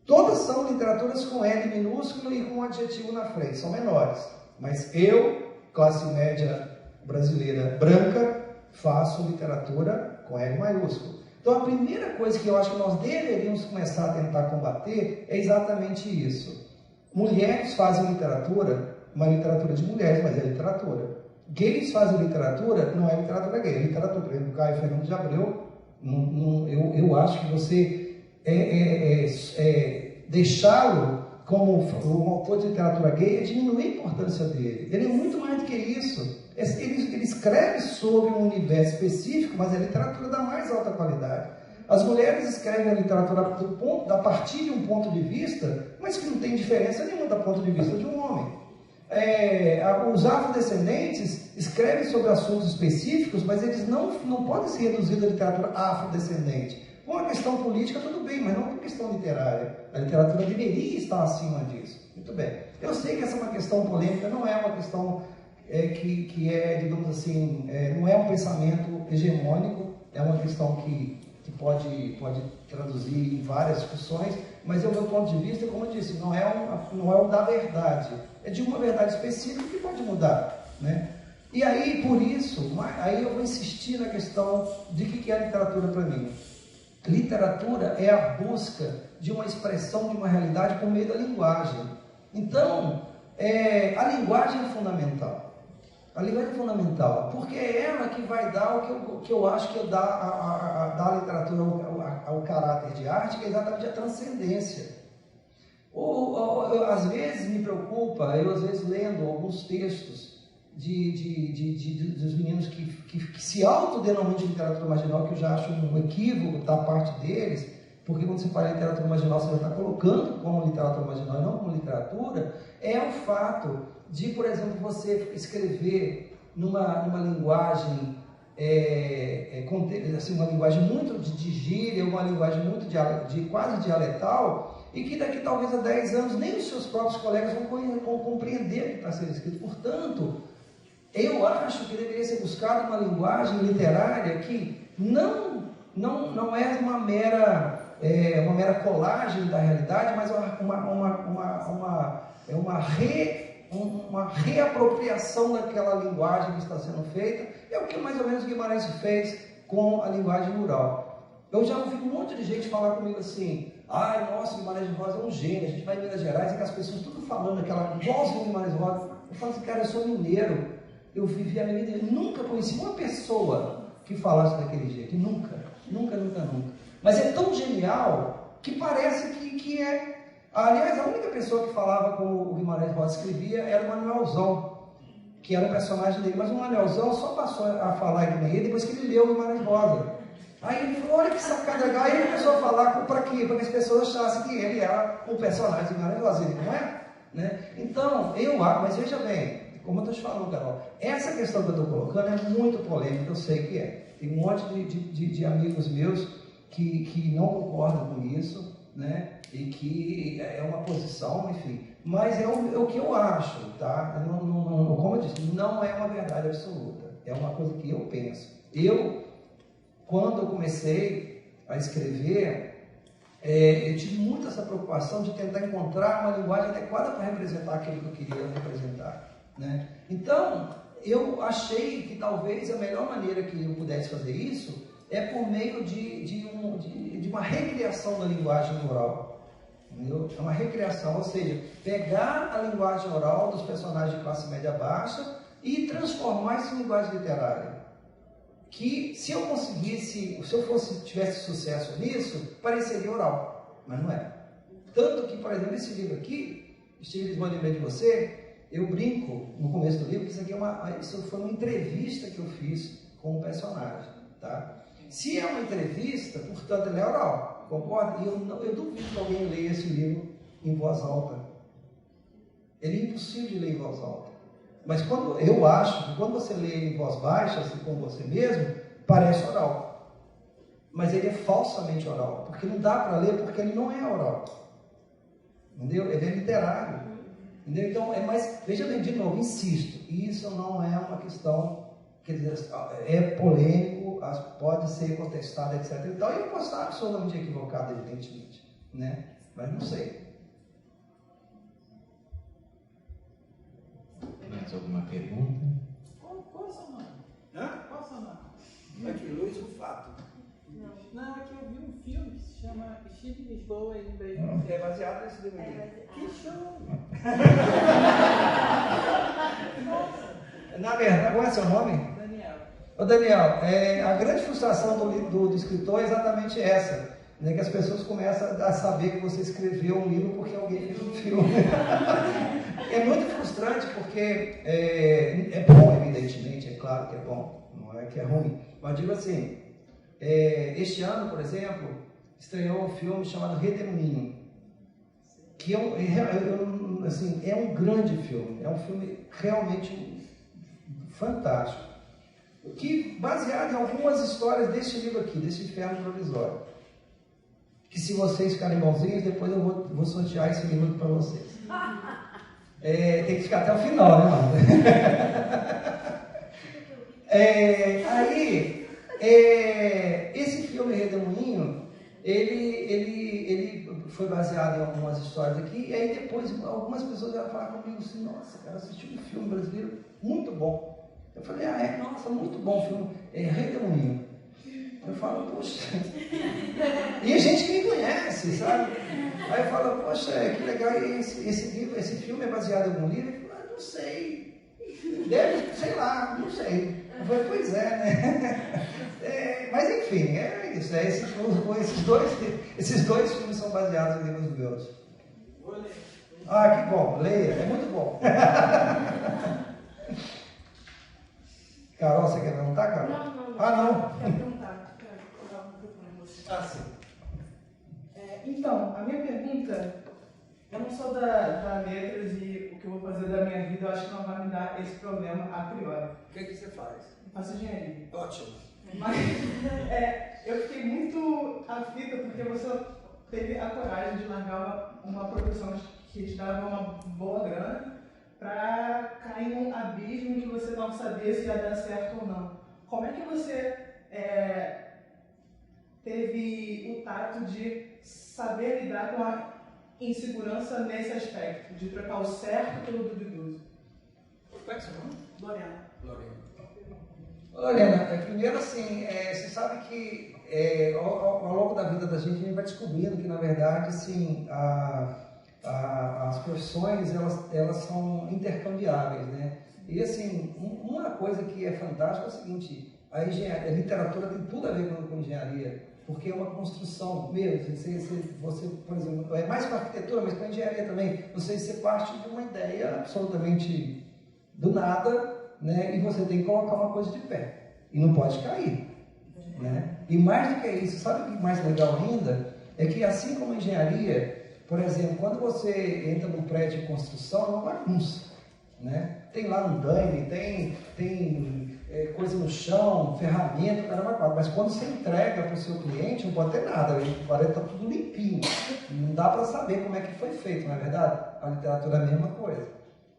Todas são literaturas com L minúsculo e com um adjetivo na frente, são menores. Mas eu, classe média brasileira branca, faço literatura com L maiúsculo. Então a primeira coisa que eu acho que nós deveríamos começar a tentar combater é exatamente isso. Mulheres fazem literatura, uma literatura de mulheres, mas é literatura. Gays fazem literatura, não é literatura gay, é literatura. Por exemplo, Caio Fernando de Abreu, eu acho que você deixá-lo como um autor de literatura gay é diminuir a importância dele. Ele é muito mais do que isso. Ele escreve sobre um universo específico, mas é literatura da mais alta qualidade. As mulheres escrevem a literatura a partir de um ponto de vista, mas que não tem diferença nenhuma do ponto de vista de um homem. Os afrodescendentes escrevem sobre assuntos específicos, mas eles não podem ser reduzidos à literatura afrodescendente. Com a questão política, tudo bem, mas não com a questão literária. A literatura deveria estar acima disso. Muito bem. Eu sei que essa é uma questão polêmica, não é uma questão que é, digamos assim, não é um pensamento hegemônico, é uma questão que pode traduzir em várias discussões, mas é o meu ponto de vista, como eu disse, não é o da verdade, é de uma verdade específica que pode mudar, né? E aí, por isso, aí eu vou insistir na questão de que é a literatura para mim. Literatura é a busca de uma expressão de uma realidade por meio da linguagem. Então, a linguagem é fundamental. A linguagem é fundamental, porque é ela que vai dar o que eu acho que dá a literatura ao caráter de arte, que é exatamente a transcendência. Às vezes me preocupa, eu às vezes lendo alguns textos dos meninos que se autodenominam de literatura marginal, que eu já acho um equívoco da parte deles, porque quando você fala em literatura marginal, você já está colocando como literatura marginal e não como literatura, é o fato de, por exemplo, você escrever numa linguagem, assim, uma linguagem muito de gíria, uma linguagem muito quase dialetal, e que daqui talvez a 10 anos nem os seus próprios colegas vão compreender o que está sendo escrito. Portanto, eu acho que deveria ser buscada uma linguagem literária que não é uma mera colagem da realidade, mas uma reapropriação daquela linguagem que está sendo feita. É o que mais ou menos Guimarães fez com a linguagem rural. Eu já ouvi um monte de gente falar comigo assim: ai, nossa, Guimarães Rosa é um gênio, a gente vai em Minas Gerais e que as pessoas tudo falando aquela igualzinho Guimarães Rosa. Eu falo assim, cara, eu sou mineiro, eu vivi a minha vida, eu nunca conheci uma pessoa que falasse daquele jeito, nunca. Mas é tão genial que parece que é. Aliás, a única pessoa que falava como o Guimarães Rosa escrevia era o Manuelzão, que era o personagem dele, mas o Manuelzão só passou a falar que nem ele depois que ele leu o Guimarães Rosa. Aí ele falou, olha que sacada legal, aí ele começou a falar para quê? Para que as pessoas achassem que ele era o personagem do Guimarães Rosa, ele não é? Né? Então, mas veja bem, como eu estou te falando, Carol, essa questão que eu estou colocando é muito polêmica, eu sei que é. Tem um monte de amigos meus que não concordam com isso, né? E que é uma posição, enfim. Mas é o que eu acho, tá? Como eu disse, não é uma verdade absoluta. É uma coisa que eu penso. Quando eu comecei a escrever, eu tive muito essa preocupação de tentar encontrar uma linguagem adequada para representar aquilo que eu queria representar, né? Então, eu achei que talvez a melhor maneira que eu pudesse fazer isso é por meio de uma recriação da linguagem oral. Entendeu? É uma recriação, ou seja, pegar a linguagem oral dos personagens de classe média baixa e transformar isso em linguagem literária. Que se eu tivesse sucesso nisso, pareceria oral, mas não é. Tanto que, por exemplo, esse livro aqui, Estive Lisboa, lembrei de você, eu brinco no começo do livro que isso foi uma entrevista que eu fiz com um personagem, tá? Se é uma entrevista, portanto, ele é oral, concorda? E eu duvido que alguém leia esse livro em voz alta. Ele é impossível de ler em voz alta. Mas eu acho que quando você lê em voz baixa, assim como você mesmo, parece oral. Mas ele é falsamente oral, porque não dá para ler, porque ele não é oral. Entendeu? Ele é literário. Entendeu? Então, mas veja bem, de novo, insisto, isso não é uma questão, quer dizer, é polêmico, pode ser contestado, etc. Então, eu posso estar absolutamente equivocado, evidentemente, né? Mas não sei. Mais alguma pergunta? Qual é o seu nome? Hã? Qual é o seu nome? Aqui, Luiz Rufato. Não, aqui eu vi um filme que se chama Estive em Lisboa e lembrei. É baseado nesse livro aqui. Que show! Na verdade, qual é seu nome? Daniel. Ô Daniel, a grande frustração do escritor é exatamente essa, né, que as pessoas começam a saber que você escreveu um livro porque alguém fez um filme. É muito frustrante porque é bom, evidentemente, é claro que é bom, não é que é ruim, mas digo assim, este ano, por exemplo, estreou um filme chamado Redemoinho, que é um grande filme, é um filme realmente fantástico, que baseado em algumas histórias deste livro aqui, desse Inferno Provisório, que se vocês ficarem bonzinhos, depois eu vou sortear esse livro para vocês. Tem que ficar até o final, né, mano? Esse filme Redemoinho, ele foi baseado em algumas histórias aqui, e aí depois algumas pessoas vieram falar comigo assim, nossa, cara, assisti um filme brasileiro muito bom. Eu falei, nossa, muito bom o filme, Redemoinho. Eu falo, poxa, e a gente que me conhece, sabe? Aí eu falo, poxa, que legal, e esse filme é baseado em algum livro? Eu falo, não sei. Deve, sei lá, não sei. Eu falei, pois é, né? Mas enfim, é isso. Esses dois filmes são baseados em livros meus. Ah, que bom, leia, é muito bom. Carol, você quer perguntar, Carol? Não. Ah, não? Quero perguntar. Quero colocar o microfone em você. Ah, sim. Então, a minha pergunta, eu não sou da letras e o que eu vou fazer da minha vida eu acho que não vai me dar esse problema a priori. O que você faz? Eu faço engenharia. Ótimo. Mas eu fiquei muito aflita porque você teve a coragem de largar uma profissão que te dava uma boa grana para cair num abismo que você não sabia se ia dar certo ou não. Como é que você teve o tato de saber lidar com a insegurança nesse aspecto, de trocar o certo pelo duvidoso? Como é que você chama? Lorena. Lorena, primeiro assim, você sabe que ao longo da vida da gente a gente vai descobrindo que na verdade assim, as profissões elas são intercambiáveis, né? E assim, uma coisa que é fantástica é o seguinte, a literatura tem tudo a ver com engenharia, porque é uma construção mesmo. Você, por exemplo, é mais com a arquitetura, mas com a engenharia também, você parte de uma ideia absolutamente do nada, né? E você tem que colocar uma coisa de pé, e não pode cair, né? E mais do que isso, sabe o que é mais legal ainda? É que assim como a engenharia, por exemplo, quando você entra num prédio de construção, é uma bagunça, né? Tem lá andaime, tem coisa no chão, ferramenta, caramba, mas quando você entrega para o seu cliente, não pode ter nada, parece que está tudo limpinho, não dá para saber como é que foi feito, não é verdade? A literatura é a mesma coisa,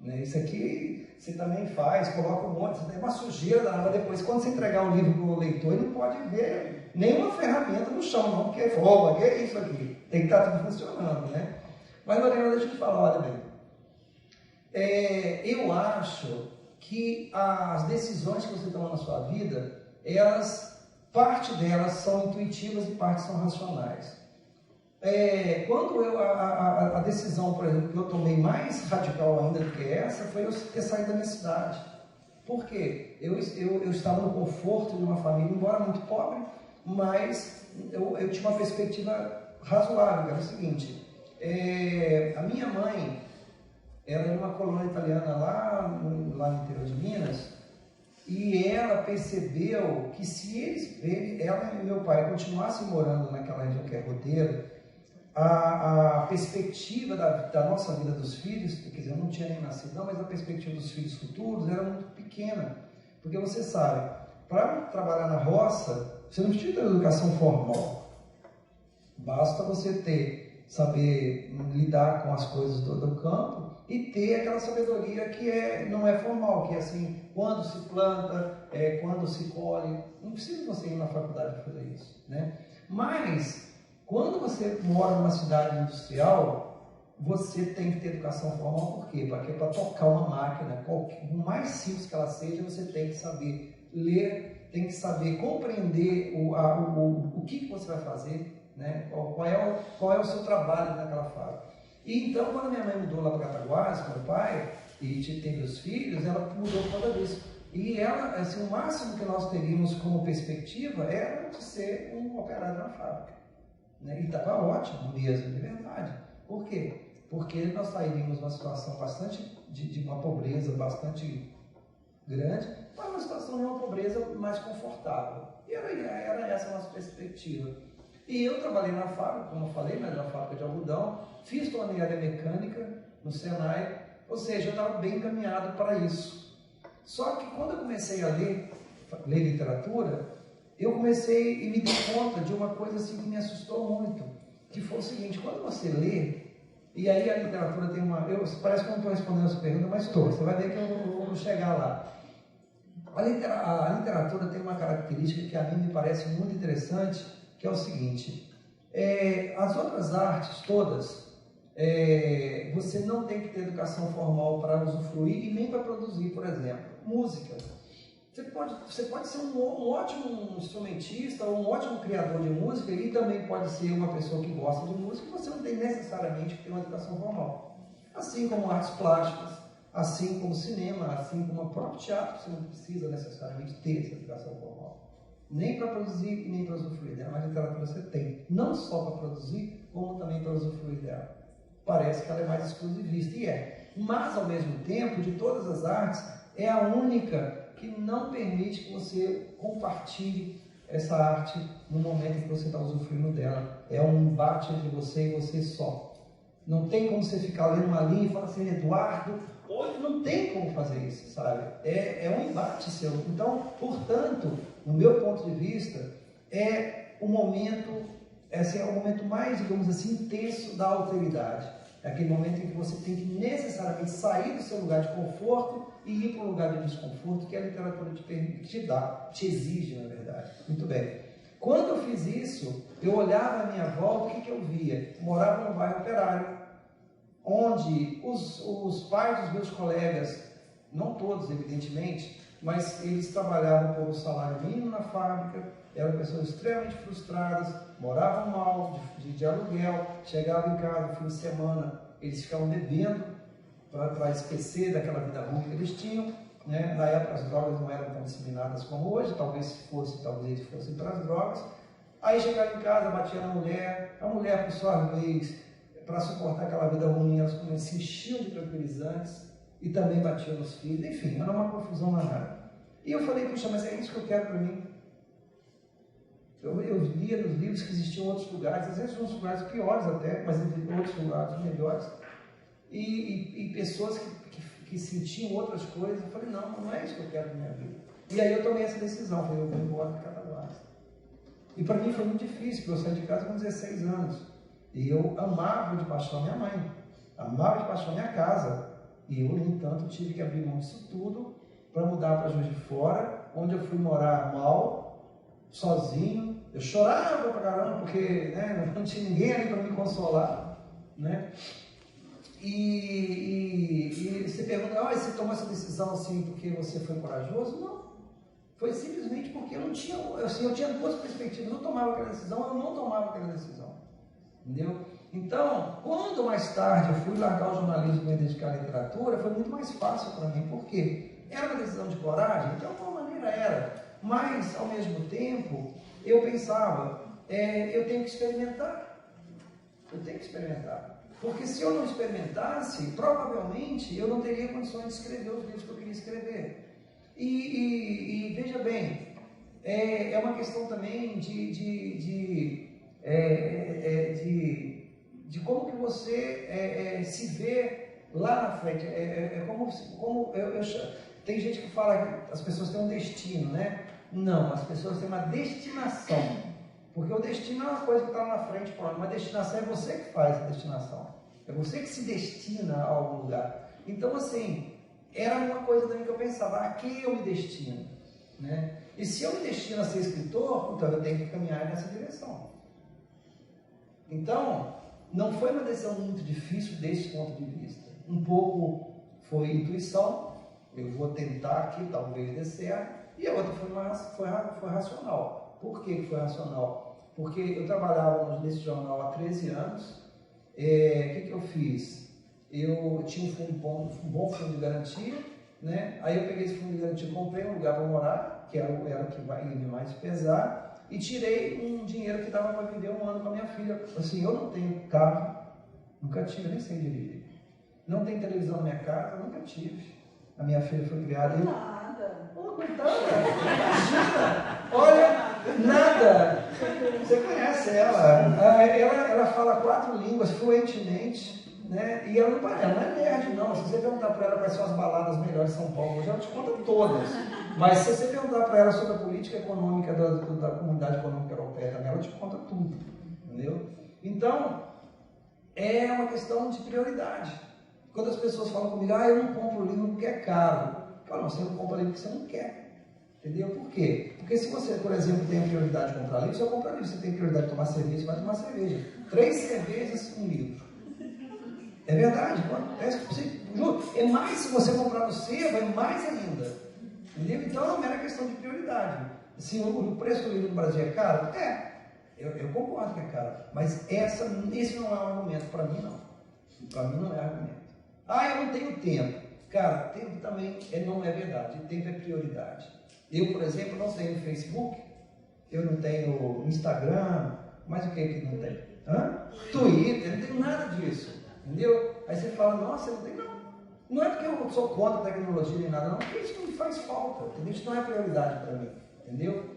né? Isso aqui você também faz, coloca um monte, você tem uma sujeira da água depois, quando você entregar o livro para o leitor, ele não pode ver nenhuma ferramenta no chão, não, porque que é isso aqui, tem que estar tudo funcionando, né? Mas Lorena, deixa eu te falar, olha bem, eu acho que as decisões que você toma na sua vida, parte delas são intuitivas e parte são racionais. Quando a decisão, por exemplo, que eu tomei mais radical ainda do que essa, foi eu ter saído da minha cidade. Por quê? Eu estava no conforto de uma família, embora muito pobre, mas eu tinha uma perspectiva razoável. Era o seguinte, a minha mãe, ela era uma colônia italiana lá no interior de Minas, e ela percebeu que se ela e meu pai continuassem morando naquela região que é Rodeiro, a perspectiva da nossa vida dos filhos, quer dizer, eu não tinha nem nascido não, mas a perspectiva dos filhos futuros era muito pequena, porque você sabe, para trabalhar na roça, você não precisa ter educação formal, basta você saber lidar com as coisas do campo e ter aquela sabedoria que não é formal, que é assim, quando se planta, quando se colhe, não precisa você ir na faculdade para fazer isso, né? Mas, quando você mora numa cidade industrial, você tem que ter educação formal, por quê? Porque para tocar uma máquina, por mais simples que ela seja, você tem que saber ler, tem que saber compreender o que você vai fazer, né? Qual é o seu trabalho naquela fábrica. E então, quando minha mãe mudou lá para Cataguás, com meu pai, e teve os filhos, ela mudou por causa disso. E ela, assim, o máximo que nós teríamos como perspectiva era de ser um operário na fábrica, né? E estava ótimo mesmo, de verdade. Por quê? Porque nós sairíamos de uma situação bastante, de uma pobreza bastante grande, para uma situação de uma pobreza mais confortável. E era essa a nossa perspectiva. E eu trabalhei na fábrica, como eu falei, na fábrica de algodão, fiz culinária mecânica no Senai, ou seja, eu estava bem encaminhado para isso. Só que quando eu comecei a ler literatura, eu comecei e me dei conta de uma coisa assim que me assustou muito, que foi o seguinte: quando você lê, e aí a literatura tem parece que eu não estou respondendo essa pergunta, mas estou, você vai ver que eu vou chegar lá. A literatura tem uma característica que a mim me parece muito interessante, que é o seguinte: as outras artes todas, você não tem que ter educação formal para usufruir e nem para produzir. Por exemplo, música. Você pode ser um ótimo instrumentista ou um ótimo criador de música e também pode ser uma pessoa que gosta de música, e você não tem necessariamente que ter uma educação formal. Assim como artes plásticas, assim como o cinema, assim como o próprio teatro, você não precisa necessariamente ter essa educação formal. Nem para produzir e nem para usufruir dela, mas a literatura você tem, não só para produzir, como também para usufruir dela. Parece que ela é mais exclusivista, e é. Mas, ao mesmo tempo, de todas as artes, é a única que não permite que você compartilhe essa arte no momento em que você está usufruindo dela. É um embate entre você e você só. Não tem como você ficar lendo uma linha e falar assim, Eduardo, hoje não tem como fazer isso, sabe? É um embate seu. Então, portanto, no meu ponto de vista, é o momento mais, digamos assim, intenso da alteridade. É aquele momento em que você tem que necessariamente sair do seu lugar de conforto e ir para um lugar de desconforto que a literatura te dá, te exige, na verdade. Muito bem. Quando eu fiz isso, eu olhava à minha volta, o que eu via? Eu morava num bairro operário, onde os pais dos meus colegas, não todos, evidentemente, mas eles trabalhavam por um salário mínimo na fábrica, eram pessoas extremamente frustradas, moravam mal, de aluguel, chegavam em casa no fim de semana, eles ficavam bebendo para esquecer daquela vida ruim que eles tinham, né? Na época as drogas não eram tão disseminadas como hoje, talvez eles fossem para as drogas. Aí chegavam em casa, batiam na mulher, a mulher por sua vez, para suportar aquela vida ruim, elas se enchiam de tranquilizantes e também batiam nos filhos, enfim, era uma confusão danada. E eu falei, puxa, mas é isso que eu quero para mim. Eu lia nos livros que existiam outros lugares, às vezes uns lugares piores até, mas outros lugares melhores, e pessoas que sentiam outras coisas. Eu falei, não é isso que eu quero para minha vida. E aí eu tomei essa decisão, falei, eu vou embora de Cataguases. E para mim foi muito difícil, porque eu saí de casa com 16 anos, e eu amava de paixão minha mãe, amava de paixão minha casa, e eu, no entanto, tive que abrir mão disso tudo para mudar para Juiz de Fora, onde eu fui morar mal, sozinho. Eu chorava pra caramba, porque, né, não tinha ninguém ali para me consolar, né? E você pergunta, você tomou essa decisão assim porque você foi corajoso? Não. Foi simplesmente porque eu não tinha, assim, eu tinha duas perspectivas. Eu tomava aquela decisão, eu não tomava aquela decisão. Entendeu? Então, quando mais tarde eu fui largar o jornalismo e me dedicar à literatura, foi muito mais fácil para mim. Por quê? Era uma decisão de coragem? De alguma maneira era. Mas, ao mesmo tempo, eu pensava, eu tenho que experimentar. Eu tenho que experimentar. Porque se eu não experimentasse, provavelmente eu não teria condições de escrever os livros que eu queria escrever. E veja bem, é uma questão também de como que você se vê lá na frente. Tem gente que fala que as pessoas têm um destino, né? Não, as pessoas têm uma destinação. Porque o destino é uma coisa que está lá na frente, pronto. Uma destinação é você que faz a destinação. É você que se destina a algum lugar. Então, assim, era uma coisa também que eu pensava, a que eu me destino? Né? E se eu me destino a ser escritor, então eu tenho que caminhar nessa direção. Então, não foi uma decisão muito difícil desse ponto de vista. Um pouco foi intuição, eu vou tentar aqui, talvez dê certo, e a outra foi racional. Por que foi racional? Porque eu trabalhava nesse jornal há 13 anos. O que eu fiz? Eu tinha um bom fundo de garantia, né? Aí eu peguei esse fundo de garantia, comprei um lugar para morar, que era o que vai me mais pesar, e tirei um dinheiro que dava para viver um ano com a minha filha. Assim, eu não tenho carro, nunca tive, nem sei dirigir. Não tenho televisão na minha casa, nunca tive. A minha filha foi criada. Nada. Coitada, imagina! Olha, nada! Você conhece ela. Ela fala 4 línguas fluentemente, né? E ela não é nerd, não. Se você perguntar para ela quais são as baladas melhores de São Paulo, hoje ela te conta todas. Mas se você perguntar para ela sobre a política econômica da Comunidade Econômica Europeia também, ela te conta tudo. Entendeu? Então, é uma questão de prioridade. Quando as pessoas falam comigo, eu não compro livro porque é caro. Eu falo, você não compra livro porque você não quer. Entendeu? Por quê? Porque se você, por exemplo, tem a prioridade de comprar livro, você compra livro. Se você tem prioridade de tomar cerveja, você vai tomar cerveja. 3 cervejas, 1 livro. É verdade. É mais, se você comprar no sebo, é mais ainda. Entendeu? Então é uma mera questão de prioridade. Se o preço do livro no Brasil é caro, eu concordo que é caro. Mas esse não é um argumento para mim, não. Para mim não é argumento. Eu não tenho tempo. Cara, tempo também não é verdade, tempo é prioridade. Eu, por exemplo, não tenho Facebook, eu não tenho Instagram, mas o que não tem? Twitter, não tenho nada disso, entendeu? Aí você fala, nossa, eu não tenho, não. Não é porque eu sou contra a tecnologia nem nada, não, porque isso não faz falta, entendeu? Isso não é prioridade para mim, entendeu?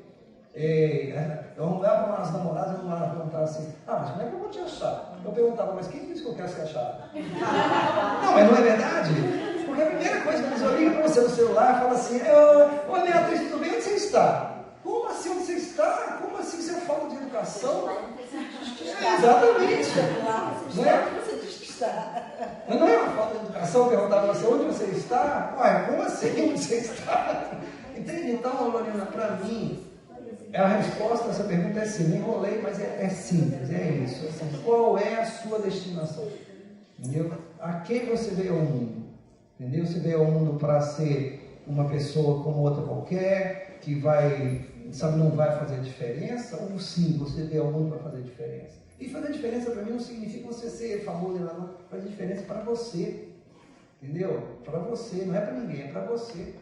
Eu arrumava umas namoradas, eu perguntava assim, mas como é que eu vou te achar? Eu perguntava, mas quem disse que eu quero ser achado? Não, mas não é verdade? Porque a primeira coisa que a pessoa liga para você no celular e fala assim, oi Beatriz, tudo bem? Onde você está? Como assim onde você está? Como assim você é falta de educação? Exatamente. Não é uma falta de educação perguntar para você onde você está? Ué, como assim onde você está? Entende? Então, Lorena, para mim, a resposta a essa pergunta é sim. Me enrolei, mas é simples, é isso. Assim, qual é a sua destinação? Entendeu? A quem você veio ao mundo? Entendeu? Você veio ao mundo para ser uma pessoa como outra qualquer, que vai, não vai fazer diferença? Ou sim, você veio ao mundo para fazer diferença? E fazer diferença para mim não significa você ser famoso, não. Fazer diferença para você. Entendeu? Para você, não é para ninguém, é para você.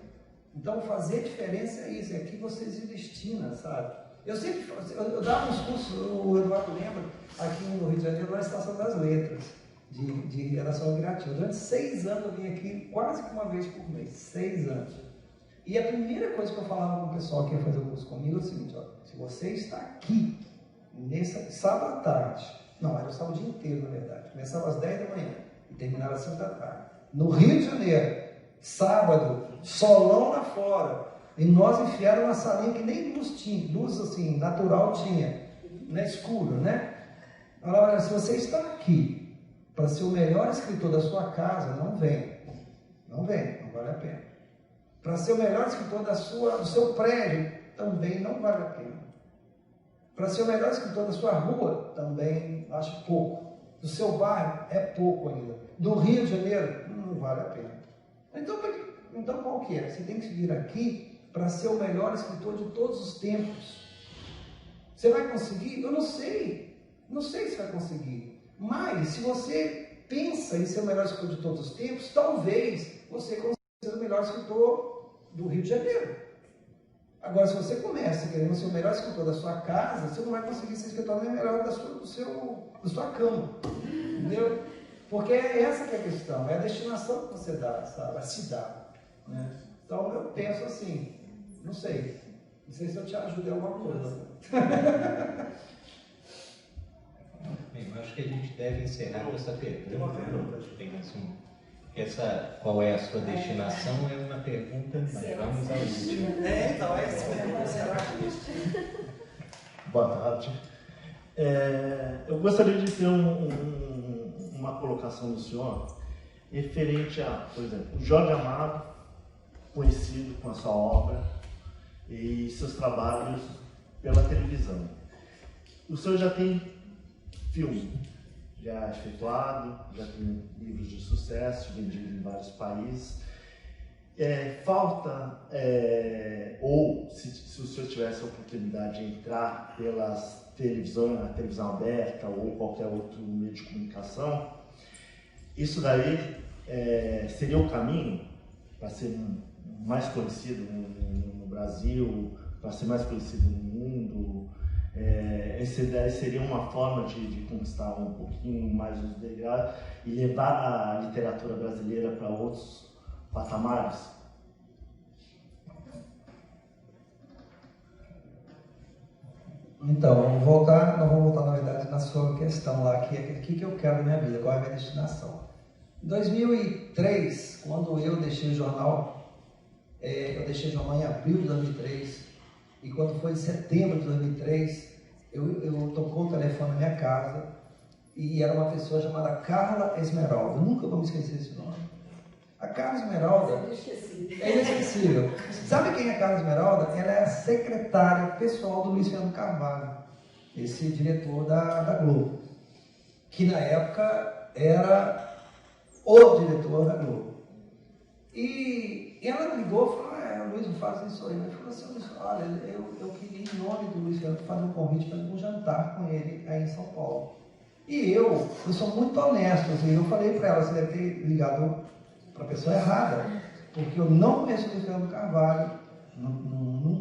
Então, fazer diferença é isso, é que você se destina, sabe? Eu dava uns cursos, o Eduardo lembra, aqui no Rio de Janeiro, na Estação das Letras, de redação criativa. Durante 6 anos eu vim aqui quase que uma vez por mês, 6 anos. E a primeira coisa que eu falava com o pessoal que ia fazer o curso comigo é o seguinte, se você está aqui, nesse sábado à tarde, não, era o sábado o dia inteiro, na verdade, começava às 10 da manhã e terminava às 5 da tarde, no Rio de Janeiro, sábado, solão lá fora, e nós enfiaram uma salinha que nem luz tinha, luz assim, natural tinha, né, escuro, né? Olha, se você está aqui para ser o melhor escritor da sua casa, não vem, não vale a pena. Para ser o melhor escritor do seu prédio, também não vale a pena. Para ser o melhor escritor da sua rua, também acho pouco. Do seu bairro, é pouco ainda. Do Rio de Janeiro, não vale a pena. Então qual que é? Você tem que vir aqui para ser o melhor escritor de todos os tempos. Você vai conseguir? Eu não sei. Não sei se vai conseguir. Mas, se você pensa em ser o melhor escritor de todos os tempos, talvez você consiga ser o melhor escritor do Rio de Janeiro. Agora, se você começa querendo ser o melhor escritor da sua casa, você não vai conseguir ser escritor nem melhor da sua cama. Entendeu? Porque é essa que é a questão, é a destinação que você dá, sabe? A se dá. Né? Então, eu penso assim, não sei se eu te ajudo em alguma coisa. Bem, eu acho que a gente deve encerrar com essa pergunta. Tem uma pergunta. Qual é a sua destinação? É uma pergunta, mas vamos ao último. Então, é isso. Boa tarde. Eu gostaria de ter uma colocação do senhor referente a, por exemplo, o Jorge Amado, conhecido com a sua obra e seus trabalhos pela televisão. O senhor já tem filme, já efetuado, já tem livros de sucesso, vendido em vários países. Falta, ou se o senhor tivesse a oportunidade de entrar pelas a televisão aberta ou qualquer outro meio de comunicação, isso daí seria o caminho para ser mais conhecido no Brasil, para ser mais conhecido no mundo. Essa daí seria uma forma de conquistar um pouquinho mais os degraus e levar a literatura brasileira para outros patamares. Então, nós vamos voltar na verdade na sua questão lá, que é o que eu quero na minha vida, qual é a minha destinação. Em 2003, quando eu deixei o jornal, eu deixei o jornal em abril de 2003, e quando foi em setembro de 2003, eu tocou o telefone na minha casa, e era uma pessoa chamada Carla Esmeralda, eu nunca vou me esquecer desse nome. A Carla Esmeralda é inesquecível. Sabe quem é a Carla Esmeralda? Ela é a secretária pessoal do Luiz Fernando Carvalho, esse diretor da Globo, que na época era o diretor da Globo. E ela me ligou e falou, Luiz, não faz isso aí. Ele falou assim, olha, eu queria em nome do Luiz Fernando fazer um convite para um jantar com ele aí em São Paulo. E eu sou muito honesto, assim, eu falei para ela, você deve ter ligado para a pessoa errada, porque eu não conheço o Luiz Fernando Carvalho,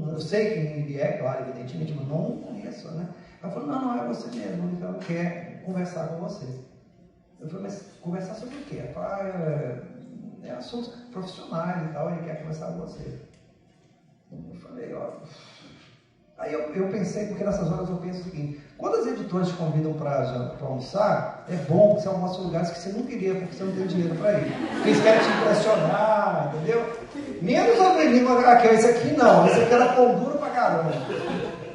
eu sei quem ele é, claro, evidentemente, mas não conheço, né? Ela falou, não, é você mesmo, o Luiz Fernando quer conversar com você. Eu falei, mas conversar sobre o quê? Ela falou, é assuntos profissionais e tal, ele quer conversar com você. Eu falei, ó... Aí eu pensei, porque nessas horas eu penso o seguinte, quando as editoras te convidam para almoçar, é bom que você almoça em lugares que você não queria, porque você não tem dinheiro para ir. Porque eles querem te impressionar, entendeu? Menos o menino, esse aqui não, esse aqui era pão duro pra caramba.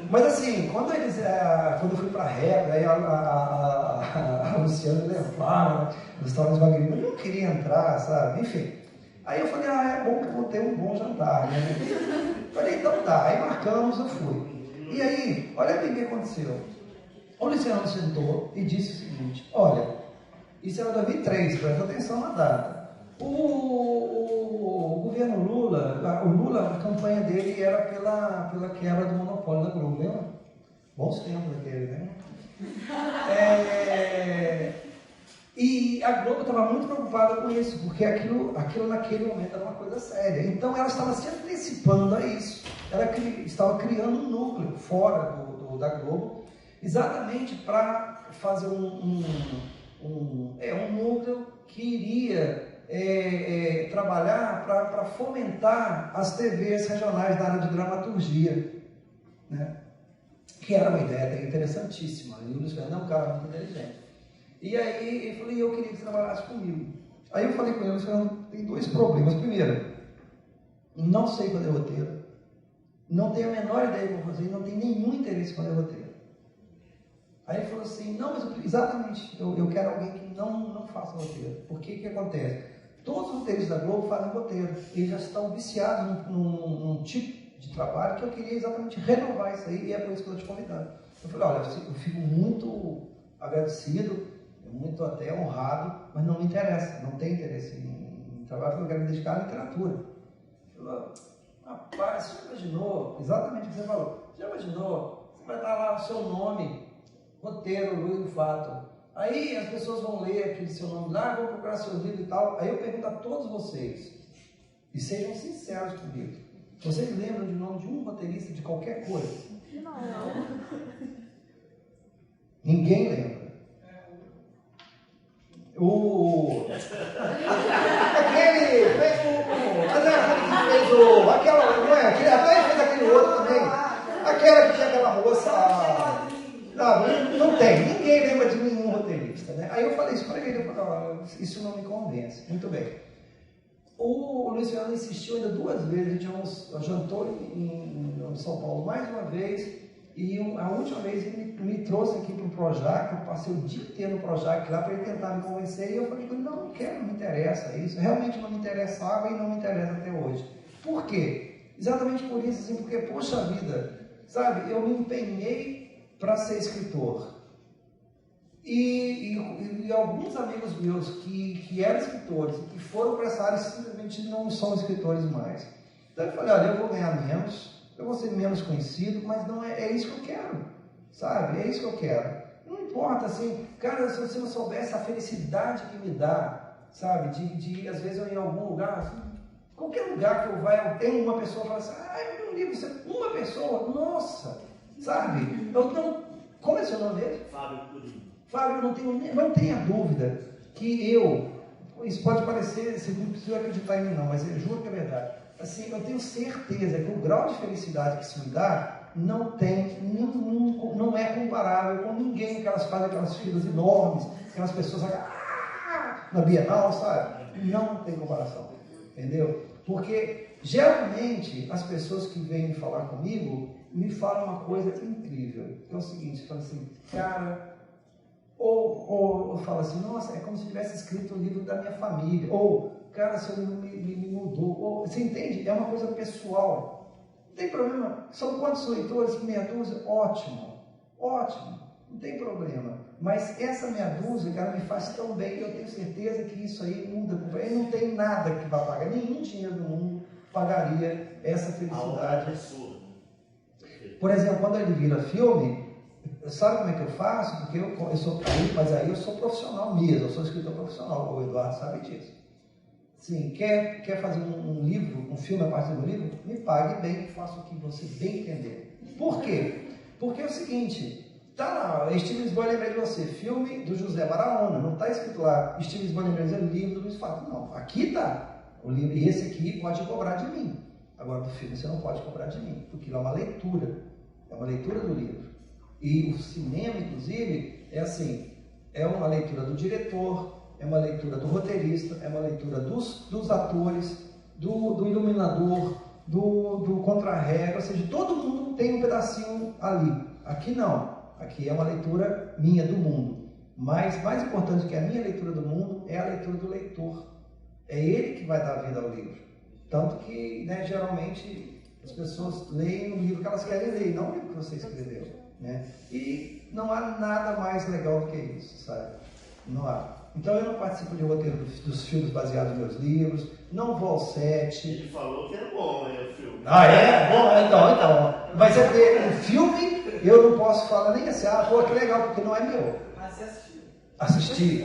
Mas assim, quando eu fui para a Regra, aí a Luciana levaram, os restaurantes Magrinho, eu não queria entrar, sabe? Enfim. Aí eu falei, é bom que eu vou ter um bom jantar, né? Falei, então tá. Aí marcamos, eu fui. E aí, olha bem o que aconteceu. O Luciano sentou e disse o seguinte, olha, isso era 2003, presta atenção na data. O governo Lula, a campanha dele era pela quebra do monopólio da Globo, lembra? Bons tempos daquele, né? E a Globo estava muito preocupada com isso, porque aquilo naquele momento era uma coisa séria. Então ela estava se antecipando a isso. Ela estava criando um núcleo fora da Globo, exatamente para fazer um núcleo que iria trabalhar para fomentar as TVs regionais da área de dramaturgia, né? Que era uma ideia interessantíssima. E o Luiz Fernando é um cara muito inteligente. E aí ele falou, eu queria que você trabalhasse comigo. Aí eu falei com ele, Luiz Fernando, tem dois problemas. Primeiro, não sei fazer roteiro, não tenho a menor ideia de como fazer, não tenho nenhum interesse em fazer roteiro. Aí ele falou assim, não, mas exatamente, eu quero alguém que não faça roteiro. Porque o que acontece? Todos os roteiristas da Globo fazem roteiro, eles já estão viciados num tipo de trabalho que eu queria exatamente renovar isso aí, e é por isso que eu estou te convidando. Eu falei, olha, eu fico muito agradecido, muito até honrado, mas não me interessa, não tenho interesse em trabalho, porque eu quero me dedicar à literatura. Ele falou, rapaz, você já imaginou, exatamente o que você falou, você já imaginou, você vai estar lá o seu nome, roteiro, Luiz do Fato, aí as pessoas vão ler aquele seu nome lá, vão procurar seu livro e tal, aí eu pergunto a todos vocês, e sejam sinceros comigo, vocês lembram de nome de um roteirista de qualquer coisa? Não. Ninguém lembra. Até fez aquele outro também. Aquela que tinha aquela moça. Não tem. Ninguém lembra de nenhum roteirista, né? Aí eu falei isso para ele, eu falei, isso não me convence. Muito bem. O Luiz Fernando insistiu ainda 2 vezes, a gente jantou em São Paulo mais uma vez. E a última vez ele me trouxe aqui para o Projac, eu passei o dia inteiro no Projac lá para ele tentar me convencer, e eu falei, não quero, não me interessa isso, realmente não me interessava e não me interessa até hoje. Por quê? Exatamente por isso, assim, porque, poxa vida, sabe, eu me empenhei para ser escritor. E alguns amigos meus que eram escritores e que foram para essa área simplesmente não são escritores mais. Então eu falei, olha, eu vou ganhar menos, eu vou ser menos conhecido, mas não é isso que eu quero, sabe? É isso que eu quero. Não importa, assim, cara, se você não soubesse a felicidade que me dá, sabe? De às vezes eu ir em algum lugar, assim, qualquer lugar que eu vá, eu tenho uma pessoa que fala assim, eu li um livro, uma pessoa, nossa, sabe? Como é seu nome mesmo? Fábio Purim. Fábio, não tenha dúvida que isso pode parecer, você não precisa acreditar em mim não, mas eu juro que é verdade. Assim, eu tenho certeza que o grau de felicidade que isso me dá não é comparável com ninguém, que elas fazem aquelas filas enormes, aquelas pessoas na Bienal, sabe? Não tem comparação, entendeu? Porque geralmente as pessoas que vêm falar comigo me falam uma coisa incrível, que é o seguinte, falam assim, cara, ou fala assim, nossa, é como se tivesse escrito o livro da minha família, ou cara, seu livro me mudou. Você entende? É uma coisa pessoal. Não tem problema. São quantos leitores? Meia dúzia? Ótimo. Não tem problema. Mas essa meia dúzia, cara, me faz tão bem. Eu tenho certeza que isso aí muda. E não tem nada que vá pagar. Nenhum dinheiro do mundo pagaria essa felicidade. Por exemplo, quando ele vira filme, sabe como é que eu faço? Porque eu sou profissional mesmo. Eu sou escritor profissional. O Eduardo sabe disso. Assim, quer fazer um livro, um filme a partir do livro? Me pague bem, faça o que você bem entender. Por quê? Porque é o seguinte, tá lá, Steve Lisboa, lembrei de você, filme do José Barahona, não está escrito lá, Steve Lisboa, lembrei de você, livro do Luiz Fábio, não, aqui tá, o livro, e esse aqui pode cobrar de mim, agora do filme você não pode cobrar de mim, porque lá é uma leitura do livro, e o cinema, inclusive, é assim, é uma leitura do diretor, é uma leitura do roteirista, é uma leitura dos atores, do iluminador, do contra-regra, ou seja, todo mundo tem um pedacinho ali. Aqui não, aqui é uma leitura minha do mundo. Mas mais importante que a minha leitura do mundo é a leitura do leitor. É ele que vai dar vida ao livro. Tanto que, né, geralmente, as pessoas leem o livro que elas querem ler, não o livro que você escreveu. Né? E não há nada mais legal do que isso, sabe? Não há. Então eu não participo de roteiro dos filmes baseados nos meus livros, não vou ao set. Ele falou que é bom, né, o filme. Ah, é? Bom, então. Mas é porque o filme eu não posso falar nem assim, pô, que legal, porque não é meu. Mas você assistiu? Assisti.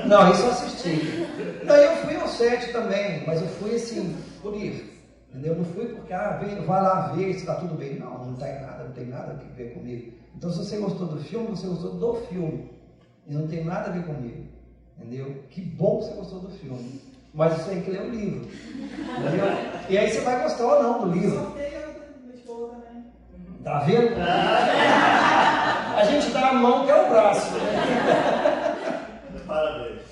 Não, isso eu assisti. Não, eu fui ao set também, mas eu fui assim, por ir. Entendeu? Eu não fui porque, vai lá ver se está tudo bem. Não tem nada a ver comigo. Então se você gostou do filme, você gostou do filme. E não tem nada a ver comigo, entendeu? Que bom que você gostou do filme, mas você tem que ler o livro, entendeu? E aí você vai gostar ou não do livro. Tá vendo? A gente dá a mão que é o braço, né? Parabéns.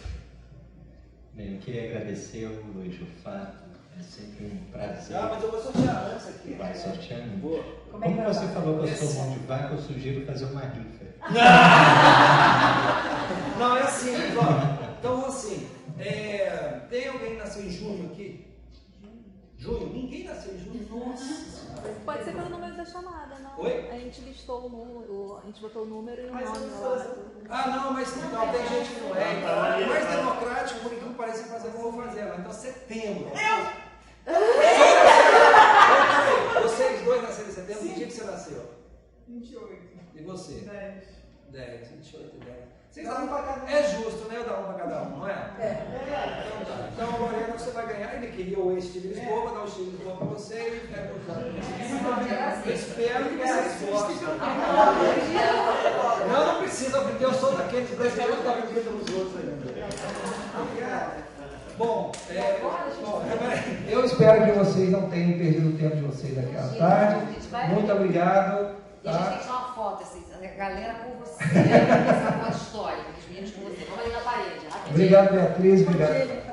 Bem, eu queria agradecer ao Luiz Jufá, é sempre um prazer. Mas eu vou sortear antes aqui. Vai sorteando? Boa. Como você falou que eu sou mão de vaca, eu sugiro fazer uma rifa. Não, é assim, ó. Então, assim, tem alguém que nasceu em junho aqui? Junho? Ninguém nasceu em junho? Nossa. Pode ser pelo número da chamada, não? Oi? A gente listou o número, a gente botou o número e o nome lá. Não, mas não, tem gente que não é. Então, mais democrático, por incrível que pareça, fazer como eu vou fazer ela. Então, setembro. Vocês dois nasceram em setembro? Que dia que você nasceu? 28. E você? 10, 28 e 10. Vocês dá um pra cada um. É justo, né? Eu dar um pra cada um, não é? Então tá. Então a Lorena você vai ganhar. Ele queria o Steve Lisboa, vou dar o Steve Lisboa pra você e pega o cara. Eu espero que vocês gostem. Não precisa, porque eu sou daqueles dois que eu estava vivendo nos outros ainda. Bom, eu espero que vocês não tenham perdido o tempo de vocês aqui à tarde. Muito obrigado. E a gente tem que tirar uma foto, assim, a galera com você, essa foto histórica dos meninos com você. Vamos ali na parede. Obrigado, Beatriz. Obrigado.